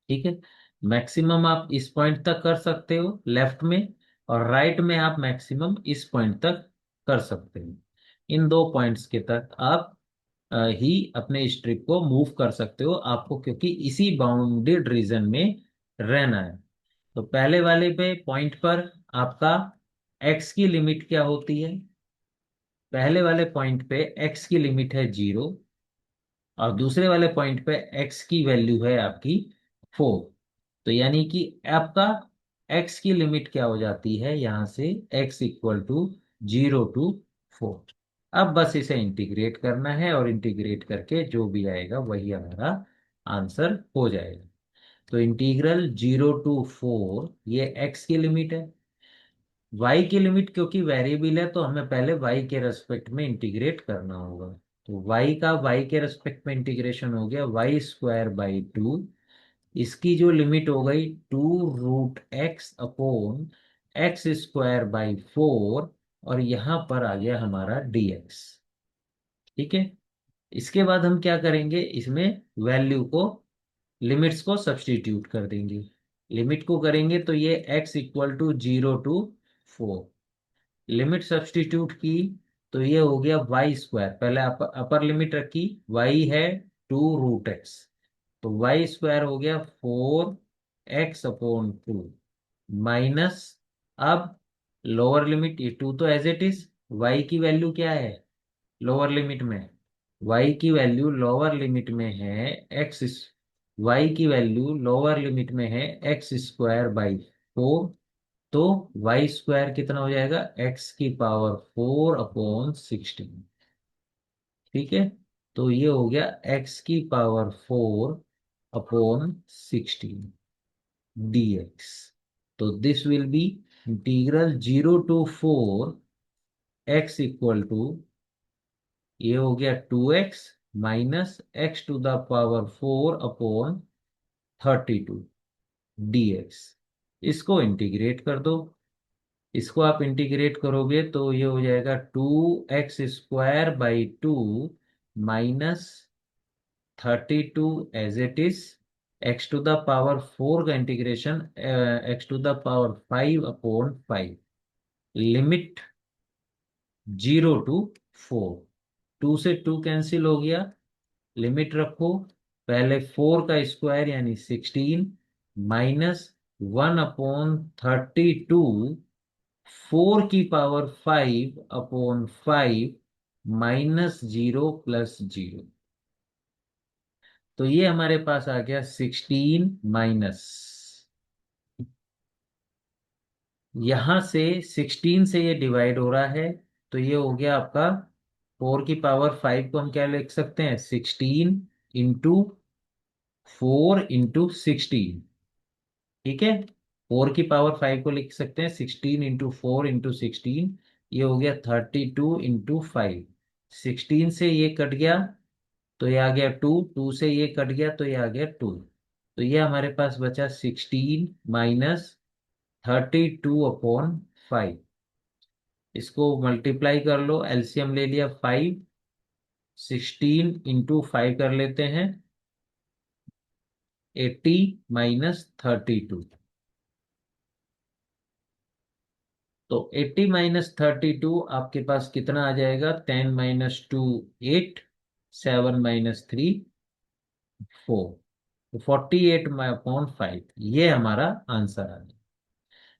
ठीक है। मैक्सिमम आप इस पॉइंट तक कर सकते हो लेफ्ट में, और राइट में आप मैक्सिमम इस पॉइंट तक कर सकते हो। इन दो पॉइंट्स के तक आप ही अपने स्ट्रिप को मूव कर सकते हो आपको, क्योंकि इसी बाउंडेड रीजन में रहना है। तो पहले वाले पे पॉइंट पर आपका एक्स की लिमिट क्या होती है, पहले वाले पॉइंट पे एक्स की लिमिट है 0, और दूसरे वाले पॉइंट पे एक्स की वैल्यू है आपकी 4। तो यानी कि आपका एक्स की लिमिट क्या हो जाती है यहां से, एक्स इक्वल टू 0 to 4। अब बस इसे इंटीग्रेट करना है, और इंटीग्रेट करके जो भी आएगा वही हमारा आंसर हो जाएगा। तो इंटीग्रल 0 to 4, ये एक्स की लिमिट है। y की लिमिट क्योंकि वेरिएबल है, तो हमें पहले y के रेस्पेक्ट में इंटीग्रेट करना होगा। तो y का y के रेस्पेक्ट में इंटीग्रेशन हो गया वाई स्क्वायर बाई 2। इसकी जो लिमिट हो गई 2√x upon x square by 4, और यहां पर आ गया हमारा dx, ठीक है। इसके बाद हम क्या करेंगे, इसमें वैल्यू को, लिमिट्स को सब्स्टिट्यूट कर देंगे। लिमिट को करेंगे तो ये x equal to 0 to 4, limit substitute की तो ये हो गया वाई स्क्वायर, पहले अपर लिमिट रखी, y है 2√x, तो वाई स्क्वायर हो गया 4x/2 माइनस, अब लोअर लिमिट, ये 2 तो एज इट इज, y की वैल्यू क्या है लोअर लिमिट में, y की वैल्यू लोअर लिमिट में है एक्स, y की वैल्यू लोअर लिमिट में है एक्स स्क्वायर बाई 4। तो वाई स्क्वायर कितना हो जाएगा, एक्स की पावर 4/16, ठीक है। तो ये हो गया एक्स की पावर 4/16 dx। तो this will be integral 0 to 4 x equal to, ये हो गया 2x माइनस x⁴/32 dx। इसको इंटीग्रेट कर दो, इसको आप इंटीग्रेट करोगे तो ये हो जाएगा 2x² by 2 minus 32 as it is, x⁴ का इंटीग्रेशन x⁵ लिमिट 0 to 4, 2 से 2 कैंसिल हो गया, लिमिट रखो, पहले 4 का स्क्वायर यानी 16 माइनस 1/32, 4 की पावर 5/5 माइनस 0 प्लस 0। तो ये हमारे पास आ गया 16 माइनस, यहां से 16 से ये डिवाइड हो रहा है, तो ये हो गया आपका 4 की पावर 5 को हम क्या लिख सकते हैं, 16 into 4 into 16, ठीक है। 4 की पावर 5 को लिख सकते हैं 16 into 4 into 16, ये हो गया 32 into 5। 16 से ये कट गया तो ये आ गया 2, 2 से ये कट गया तो ये आ गया 2। तो ये हमारे पास बचा 16 माइनस 32/16, 5। इसको मल्टीप्लाई कर लो, एलसीएम ले लिया 5, 16 × 5 कर लेते हैं, 80 - 32। तो 80 - 32 आपके पास कितना आ जाएगा? 10 - 2 8, 7 - 3 4, तो 48/5 ये हमारा आंसर आ गया।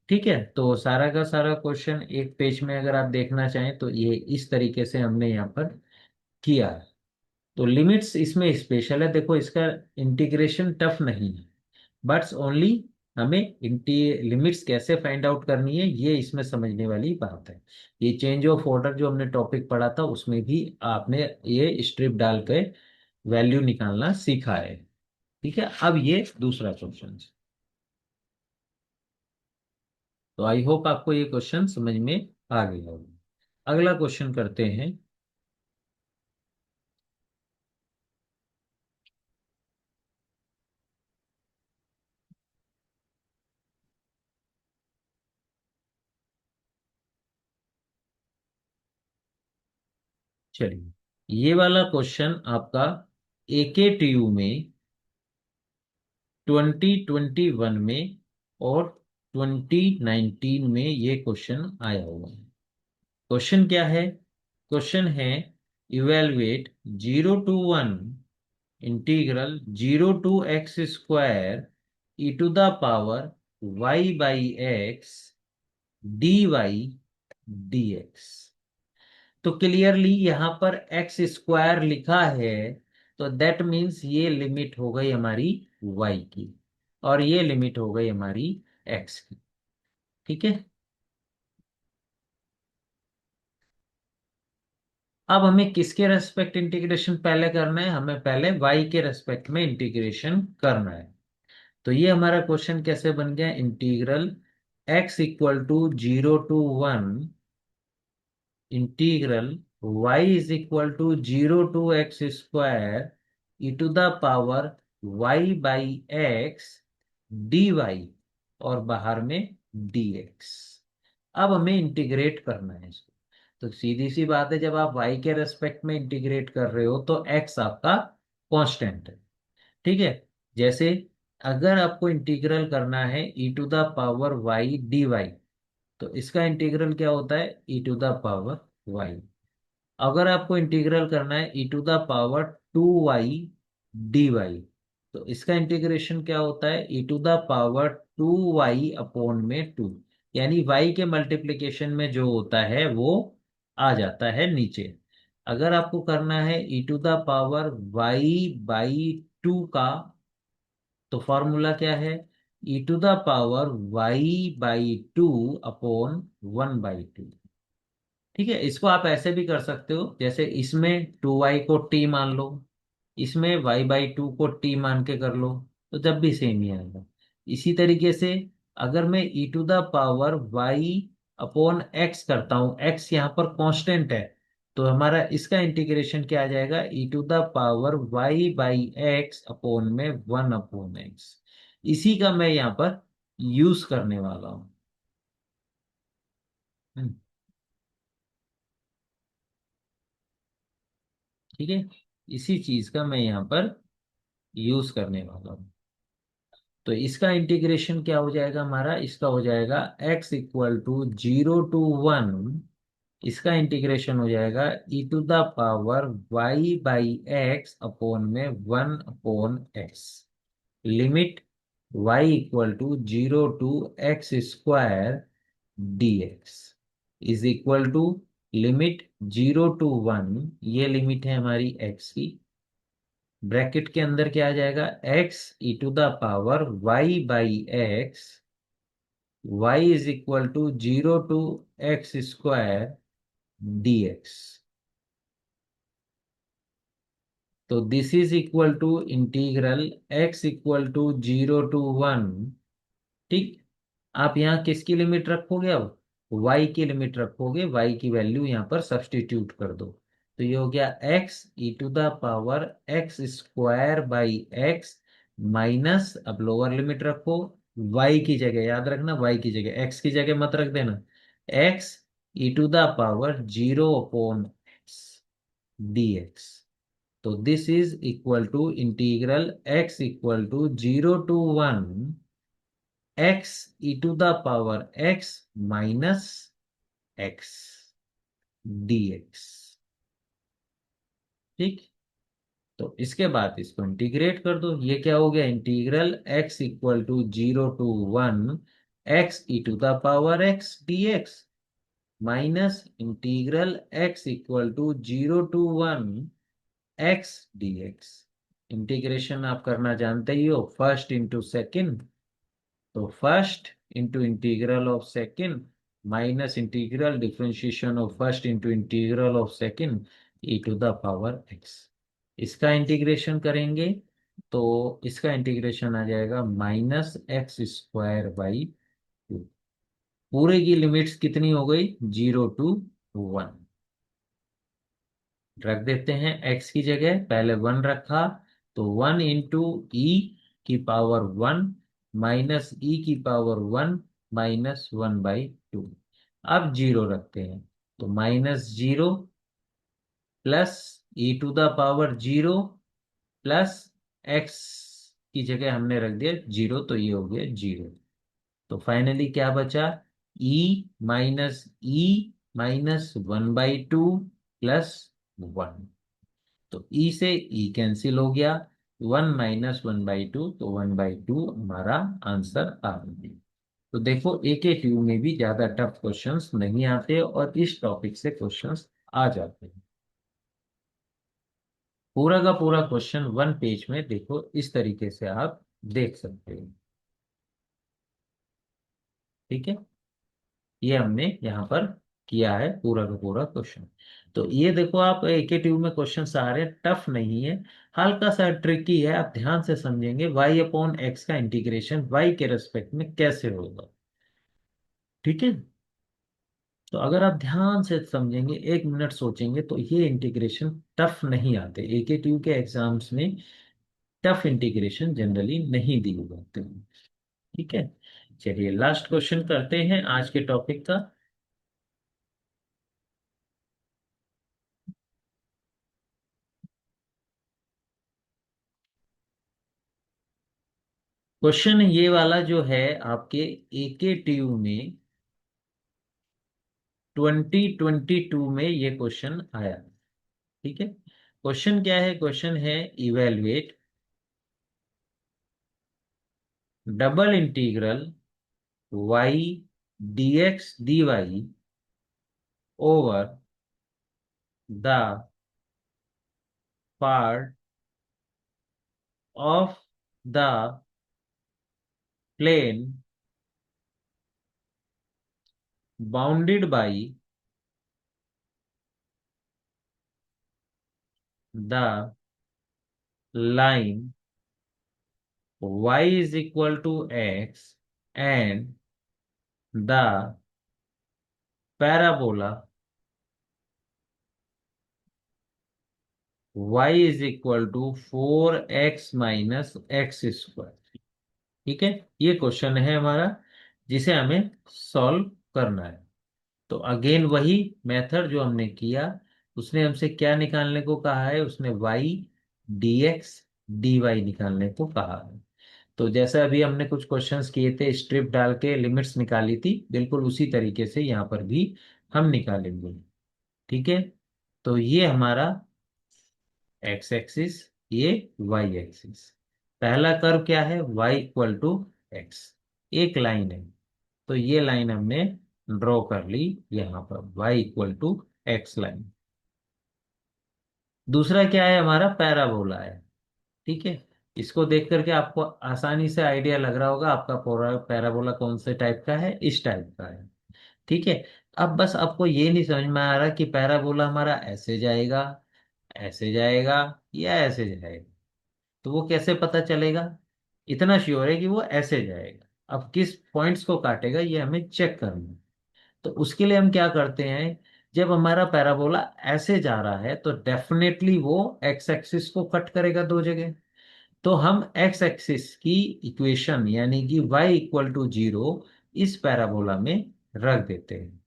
ठीक है, तो सारा का सारा क्वेश्चन एक पेज में अगर आप देखना चाहें तो ये इस तरीके से हमने यहाँ पर किया है। तो लिमिट्स इसमें स्पेशल है, देखो इसका इंटीग्रेशन टफ नहीं है, बट्स ओनली हमें इंटी लिमिट्स कैसे फाइंड आउट करनी है ये इसमें समझने वाली बात है। ये चेंज ऑफ ऑर्डर जो हमने टॉपिक पढ़ा था उसमें भी आपने ये स्ट्रिप डाल के वैल्यू निकालना सीखा है। ठीक है, अब ये दूसरा क्वेश्चन। तो आई होप आपको ये क्वेश्चन समझ में आ गया होगा। अगला क्वेश्चन करते हैं। चलिए, ये वाला क्वेश्चन आपका AKTU में 2021 में और 2019 में ये क्वेश्चन आया हुआ है। क्वेश्चन क्या है? क्वेश्चन है evaluate 0 to 1 integral 0 to x² e⁻ y/x dy/dx। तो क्लियरली यहाँ पर x² लिखा है, तो दैट मीन्स ये लिमिट हो गई हमारी y की और ये लिमिट हो गई हमारी x की। ठीक है, अब हमें किसके रेस्पेक्ट इंटीग्रेशन पहले करना है? हमें पहले y के रेस्पेक्ट में इंटीग्रेशन करना है। तो ये हमारा क्वेश्चन कैसे बन गया? Integral x = 0 to 1 integral y = 0 to x² e⁻y/x dy और बाहर में dx। अब हमें इंटीग्रेट करना है इसको। तो सीधी सी बात है, जब आप y के रेस्पेक्ट में इंटीग्रेट कर रहे हो तो x आपका कांस्टेंट है। ठीक है, जैसे अगर आपको इंटीग्रल करना है e⁻y dy, तो इसका इंटीग्रल क्या होता है? e⁻y। अगर आपको इंटीग्रल करना है e⁻2y dy, तो इसका इंटीग्रेशन क्या होता है? e⁻2y/2, यानी y के मल्टीप्लिकेशन में जो होता है वो आ जाता है नीचे। अगर आपको करना है e⁻y/2 का, तो फॉर्मूला क्या है? e⁻y/2/1/2। ठीक है, इसको आप ऐसे भी कर सकते हो, जैसे इसमें 2y को t मान लो, इसमें y/2 को t मान के कर लो, तो जब भी सेम ही आएगा। इसी तरीके से अगर मैं e⁻y/x करता हूँ, x यहाँ पर कांस्टेंट है, तो हमारा इसका इंटीग्रेशन क्या आ जाएगा? e⁻y/x/1/x। इसी का मैं यहाँ पर यूज करने वाला हूँ। हम्म, ठीक है, इसी चीज का मैं यहाँ पर यूज करने वाला हूँ। तो इसका इंटीग्रेशन क्या हो जाएगा हमारा? इसका हो जाएगा x = 0 to 1, इसका इंटीग्रेशन हो जाएगा e⁻y/x/1/x। Limit y = 0 to x² dx limit 0 to 1, ये लिमिट है हमारी x की। ब्रैकेट के अंदर क्या आ जाएगा? x e⁻y/x y = 0 to x² dx। तो this is equal to integral x = 0 to 1। ठीक, आप यहाँ किसकी लिमिट रखोगे? अब y की लिमिट रखोगे, y की वैल्यू यहाँ पर सब्सटीट्यूट कर दो, तो ये हो गया x e⁻x² x माइनस, अब लोअर लिमिट रखो, y की जगह याद रखना, y की जगह, x की जगह मत रख देना, x e to the power 0/x dx. तो this is equal to integral x equal to 0 to 1 x E to the power x minus x dx. ठीक. तो इसके बाद इसको इंटीग्रेट कर दो. ये क्या हो गया? Integral x equal to 0 to 1 x E to the power x dx minus integral x equal to 0 to 1 x dx. Integration आप करना जानते ही हो, फर्स्ट इंटू सेकेंड. तो first into integral of second minus integral differentiation of first into integral of second e to the power x. इसका इंटीग्रेशन करेंगे तो इसका इंटीग्रेशन आ जाएगा -x² बाई 2. पूरे की लिमिट्स कितनी हो गई? 0 to 1. रख देते हैं x की जगह, पहले 1 रखा तो 1 into e⁻⁻1 माइनस e⁻⁻1 -1/2. अब 0 रखते हैं तो -0 प्लस e⁻0 प्लस x की जगह हमने रख दिया 0, तो ये हो गया 0. तो फाइनली क्या बचा? e−1/2 +1. तो e से e कैंसिल हो गया, 1 - 1/2, तो 1/2 हमारा आंसर आ गया. तो देखो AKTU में भी ज्यादा टफ क्वेश्चंस नहीं आते और इस टॉपिक से क्वेश्चंस आ जाते हैं. पूरा का पूरा क्वेश्चन 1 पेज में देखो, इस तरीके से आप देख सकते हो. ठीक है. ये हमने यहाँ पर किया है पूरा का पूरा क्वेश्चन. तो ये देखो आप AKTU में क्वेश्चन आ रहे हैं, टफ नहीं है, हल्का सा ट्रिकी है. आप ध्यान से समझेंगे y/x का इंटीग्रेशन y के रेस्पेक्ट में कैसे होगा. ठीक है. तो अगर आप ध्यान से समझेंगे, 1 मिनट सोचेंगे, तो ये इंटीग्रेशन टफ नहीं आते. AKTU के एग्जाम्स में टफ इंटीग्रेशन जनरली नहीं दिए जाते हैं. ठीक है. चलिए लास्ट क्वेश्चन करते हैं आज के टॉपिक का. क्वेश्चन ये वाला जो है आपके AKTU में 2022 में ये क्वेश्चन आया. ठीक है. क्वेश्चन क्या है? क्वेश्चन है evaluate double integral y dx dy over the part of the plane bounded by the line y is equal to x and the parabola y is equal to 4x minus x square. ठीक है. ये क्वेश्चन है हमारा जिसे हमें सॉल्व करना है. तो अगेन वही मेथड जो हमने किया, उसने हमसे क्या निकालने को कहा है? उसने y dx dy निकालने को कहा है. तो जैसे अभी हमने कुछ क्वेश्चंस किए थे, स्ट्रिप डाल के लिमिट्स निकाली थी, बिल्कुल उसी तरीके से यहाँ पर भी हम निकालेंगे. ठीक है. तो ये हमारा एक्स एक्सिस, ये वाई एक्सिस. पहला कर्व क्या है? y इक्वल टू एक्स, एक लाइन है. तो ये लाइन हमने ड्रॉ कर ली यहाँ पर, y equal to x line. दूसरा क्या है? हमारा पैराबोला है. ठीक है. इसको देख करके आपको आसानी से आइडिया लग रहा होगा आपका पूरा पैराबोला कौन से टाइप का है, इस टाइप का है. ठीक है. अब बस आपको ये नहीं समझ में आ रहा कि पैराबोला हमारा ऐसे जाएगा, ऐसे जाएगा या ऐसे जाएगा. तो वो कैसे पता चलेगा? इतना श्योर है कि वो ऐसे जाएगा. अब किस पॉइंट्स को काटेगा ये हमें चेक करना है. तो उसके लिए हम क्या करते हैं, जब हमारा पैराबोला ऐसे जा रहा है तो डेफिनेटली वो एक्स एक्सिस को कट करेगा दो जगह. तो हम एक्स एक्सिस की इक्वेशन यानी कि y इक्वल टू 0 इस पैराबोला में रख देते हैं.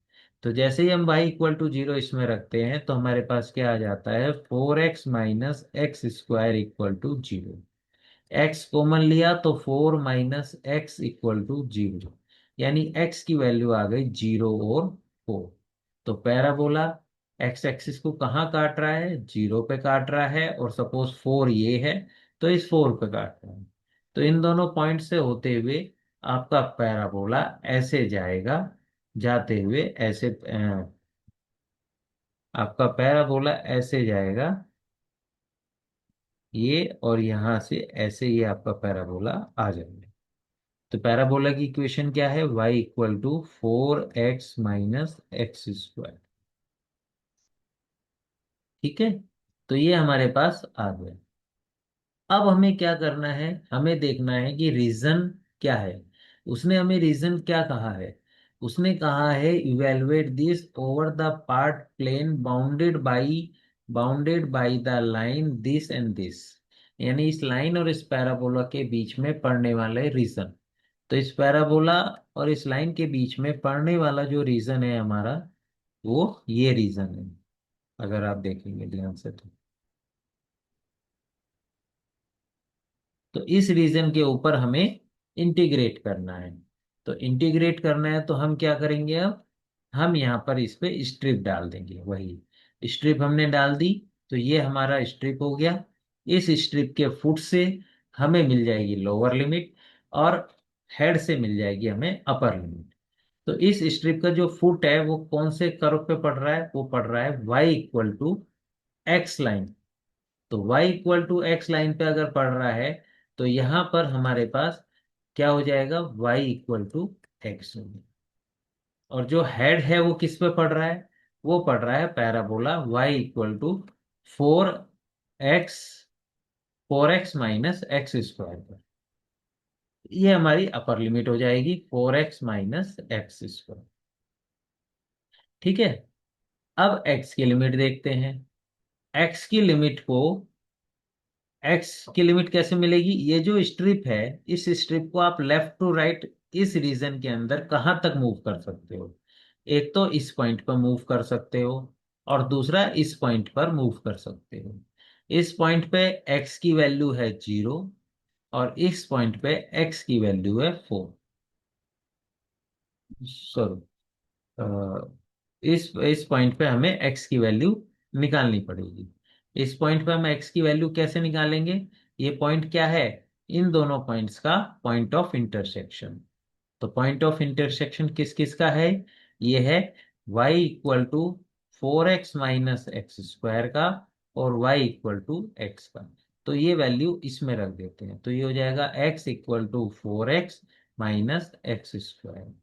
तो जैसे ही हम y इक्वल टू 0 इसमें रखते हैं तो हमारे पास क्या आ जाता है, 4x minus x square equal to 0। x common लिया तो 4 माइनस एक्स इक्वल टू 0, यानी x की वैल्यू आ गई 0 और 4। तो पैराबोला x एक्सिस को कहाँ काट रहा है, 0 पे काट रहा है, और सपोज 4 ये है तो इस 4 पे काट रहा है। तो इन दोनों पॉइंट से होते हुए आपका पैराबोला ऐसे जाएगा, जाते हुए ऐसे आपका पैराबोला ऐसे जाएगा ये, और यहां से ऐसे ये आपका पैराबोला आ जाएगा। तो पैराबोला की इक्वेशन क्या है, y equal to 4x minus x square. ठीक है, तो ये हमारे पास आ गया। अब हमें क्या करना है, हमें देखना है कि रीजन क्या है। उसने हमें रीजन क्या कहा है, उसने कहा है evaluate this over the part plane bounded by the line this and this, यानी इस लाइन और इस पैराबोला के बीच में पड़ने वाले रीजन। तो इस पैराबोला और इस लाइन के बीच में पड़ने वाला जो रीजन है हमारा, वो ये रीजन है। अगर आप देखेंगे ध्यान से तो इस रीजन के ऊपर हमें इंटीग्रेट करना है। तो इंटीग्रेट करना है तो हम क्या करेंगे, अब हम यहाँ पर इस पे स्ट्रिप डाल देंगे। वही स्ट्रिप हमने डाल दी, तो ये हमारा स्ट्रिप हो गया। इस स्ट्रिप के फुट से हमें मिल जाएगी लोअर लिमिट, और हेड से मिल जाएगी हमें अपर लिमिट। तो इस स्ट्रिप का जो फुट है वो कौन से कर्व पे पड़ रहा है, वो पड़ रहा है y equal to x line. तो y equal to x line पे अगर पड़ रहा है तो यहां पर हमारे पास क्या हो जाएगा, y इक्वल टू एक्स। और जो हेड है वो किस पे पड़ रहा है, वो पड़ रहा है parabola y equal to 4x 4x minus x square पर। ये हमारी अपर लिमिट हो जाएगी 4x माइनस एक्स स्क्वायर। ठीक है, अब x की लिमिट देखते हैं। x की लिमिट को एक्स की लिमिट कैसे मिलेगी, ये जो स्ट्रिप है इस स्ट्रिप को आप लेफ्ट टू राइट इस रीजन के अंदर कहां तक मूव कर सकते हो। एक तो इस पॉइंट पर मूव कर सकते हो, और दूसरा इस पॉइंट पर मूव कर सकते हो। इस पॉइंट पे एक्स की वैल्यू है 0, और इस पॉइंट पे एक्स की वैल्यू है 4। सॉरी, इस पॉइंट पे हमें x की वैल्यू निकालनी पड़ेगी। इस पॉइंट पे हम x की वैल्यू कैसे निकालेंगे, ये पॉइंट क्या है, इन दोनों पॉइंट्स का पॉइंट ऑफ इंटरसेक्शन। तो पॉइंट ऑफ इंटरसेक्शन किस किस का है, ये है y equal to 4x minus x square का, और y इक्वल टू एक्स का। तो ये वैल्यू इसमें रख देते हैं, तो ये हो जाएगा x equal to 4x minus x square,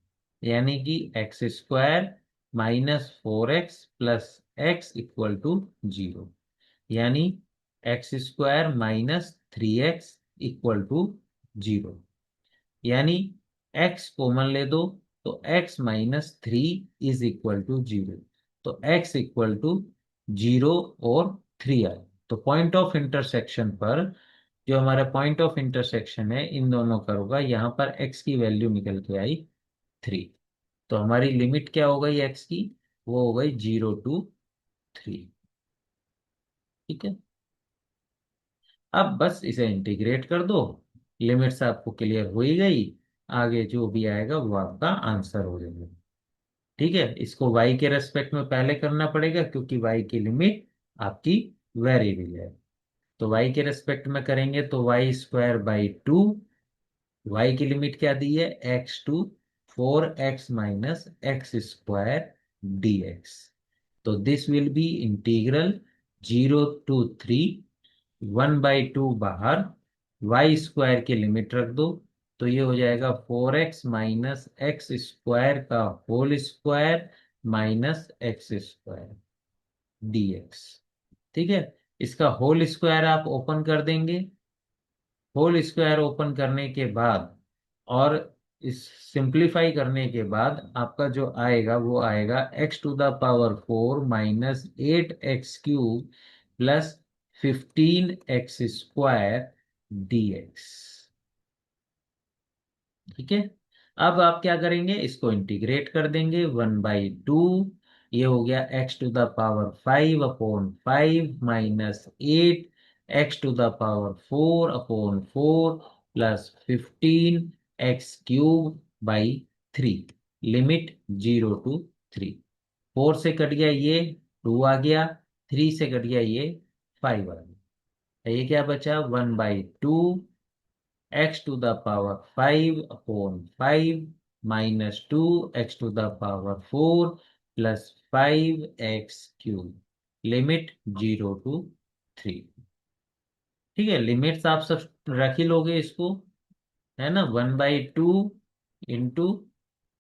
यानी कि x square minus 4x plus x equal to 0, यानी x square minus 3x equal to 0, यानी x कॉमन ले दो तो x minus 3 is equal to 0। तो x इक्वल टू 0 और 3 आए। तो पॉइंट ऑफ इंटरसेक्शन पर, जो हमारा पॉइंट ऑफ इंटरसेक्शन है इन दोनों कर्व का, यहाँ पर x की वैल्यू निकल के आई 3। तो हमारी लिमिट क्या हो गई x की, वो हो गई 0 to 3। ठीक है, अब बस इसे इंटीग्रेट कर दो, लिमिट्स आपको क्लियर हो ही गई। आगे जो भी आएगा वो आपका आंसर हो जाएगा। ठीक है, इसको y के रेस्पेक्ट में पहले करना पड़ेगा क्योंकि y की लिमिट आपकी वेरिएबल है। तो y के रेस्पेक्ट में करेंगे तो y² बाई 2, y की लिमिट क्या दी है, x to 4x minus x square dx। तो this will be integral 0 to 3, 1/2 बाहर, वाई स्क्वायर की लिमिट रख दो, तो ये हो जाएगा 4x माइनस एक्स स्क्वायर का whole square minus x square dx। ठीक है, इसका होल स्क्वायर आप ओपन कर देंगे। होल स्क्वायर ओपन करने के बाद और इस सिंप्लीफाई करने के बाद आपका जो आएगा वो आएगा x⁴ minus 8x³ plus 15x² dx। ठीक है, अब आप क्या करेंगे, इसको इंटीग्रेट कर देंगे, 1/2, ये हो गया x to the power 5/5 minus 8 x to the power 4/4 plus 15 x³ by 3, limit 0 to 3। 4 से कट गया ये 2 आ गया, 3 से कट गया ये 5 आ गया, ये क्या बचा 1/2 x to the power 5/5 minus 2 x to the power 4 plus 5x³ limit 0 to 3। ठीक है, लिमिट्स आप सब रख ही लोगे इसको, है ना, 1/2 इंटू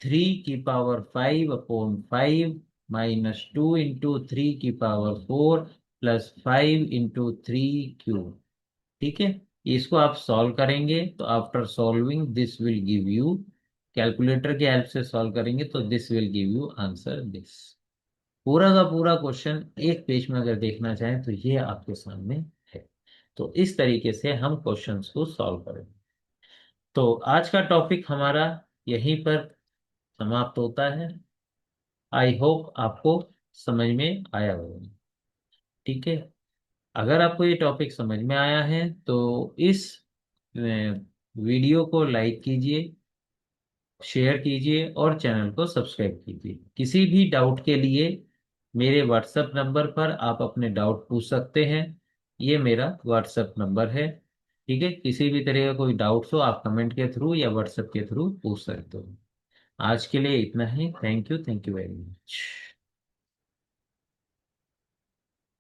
3 की पावर 5/5 माइनस 2 इंटू 3 की पावर 4 प्लस 5 इंटू 3 क्यूब। ठीक है, इसको आप सॉल्व करेंगे तो after solving this will give you, calculator के हेल्प से सॉल्व करेंगे तो this will give you answer this. पूरा का पूरा क्वेश्चन एक पेज में अगर देखना चाहें तो ये आपके सामने है। तो इस तरीके से हम क्वेश्चंस को सॉल्व करेंगे। तो आज का टॉपिक हमारा यहीं पर समाप्त होता है। आई होप आपको समझ में आया होगा। ठीक है, अगर आपको ये टॉपिक समझ में आया है तो इस वीडियो को लाइक कीजिए, शेयर कीजिए और चैनल को सब्सक्राइब कीजिए। किसी भी डाउट के लिए मेरे व्हाट्सएप नंबर पर आप अपने डाउट पूछ सकते हैं, ये मेरा व्हाट्सएप नंबर है। ठीक है, किसी भी तरह का कोई डाउट्स हो आप कमेंट के थ्रू या व्हाट्सएप के थ्रू पूछ सकते हो। आज के लिए इतना ही। Thank you very much.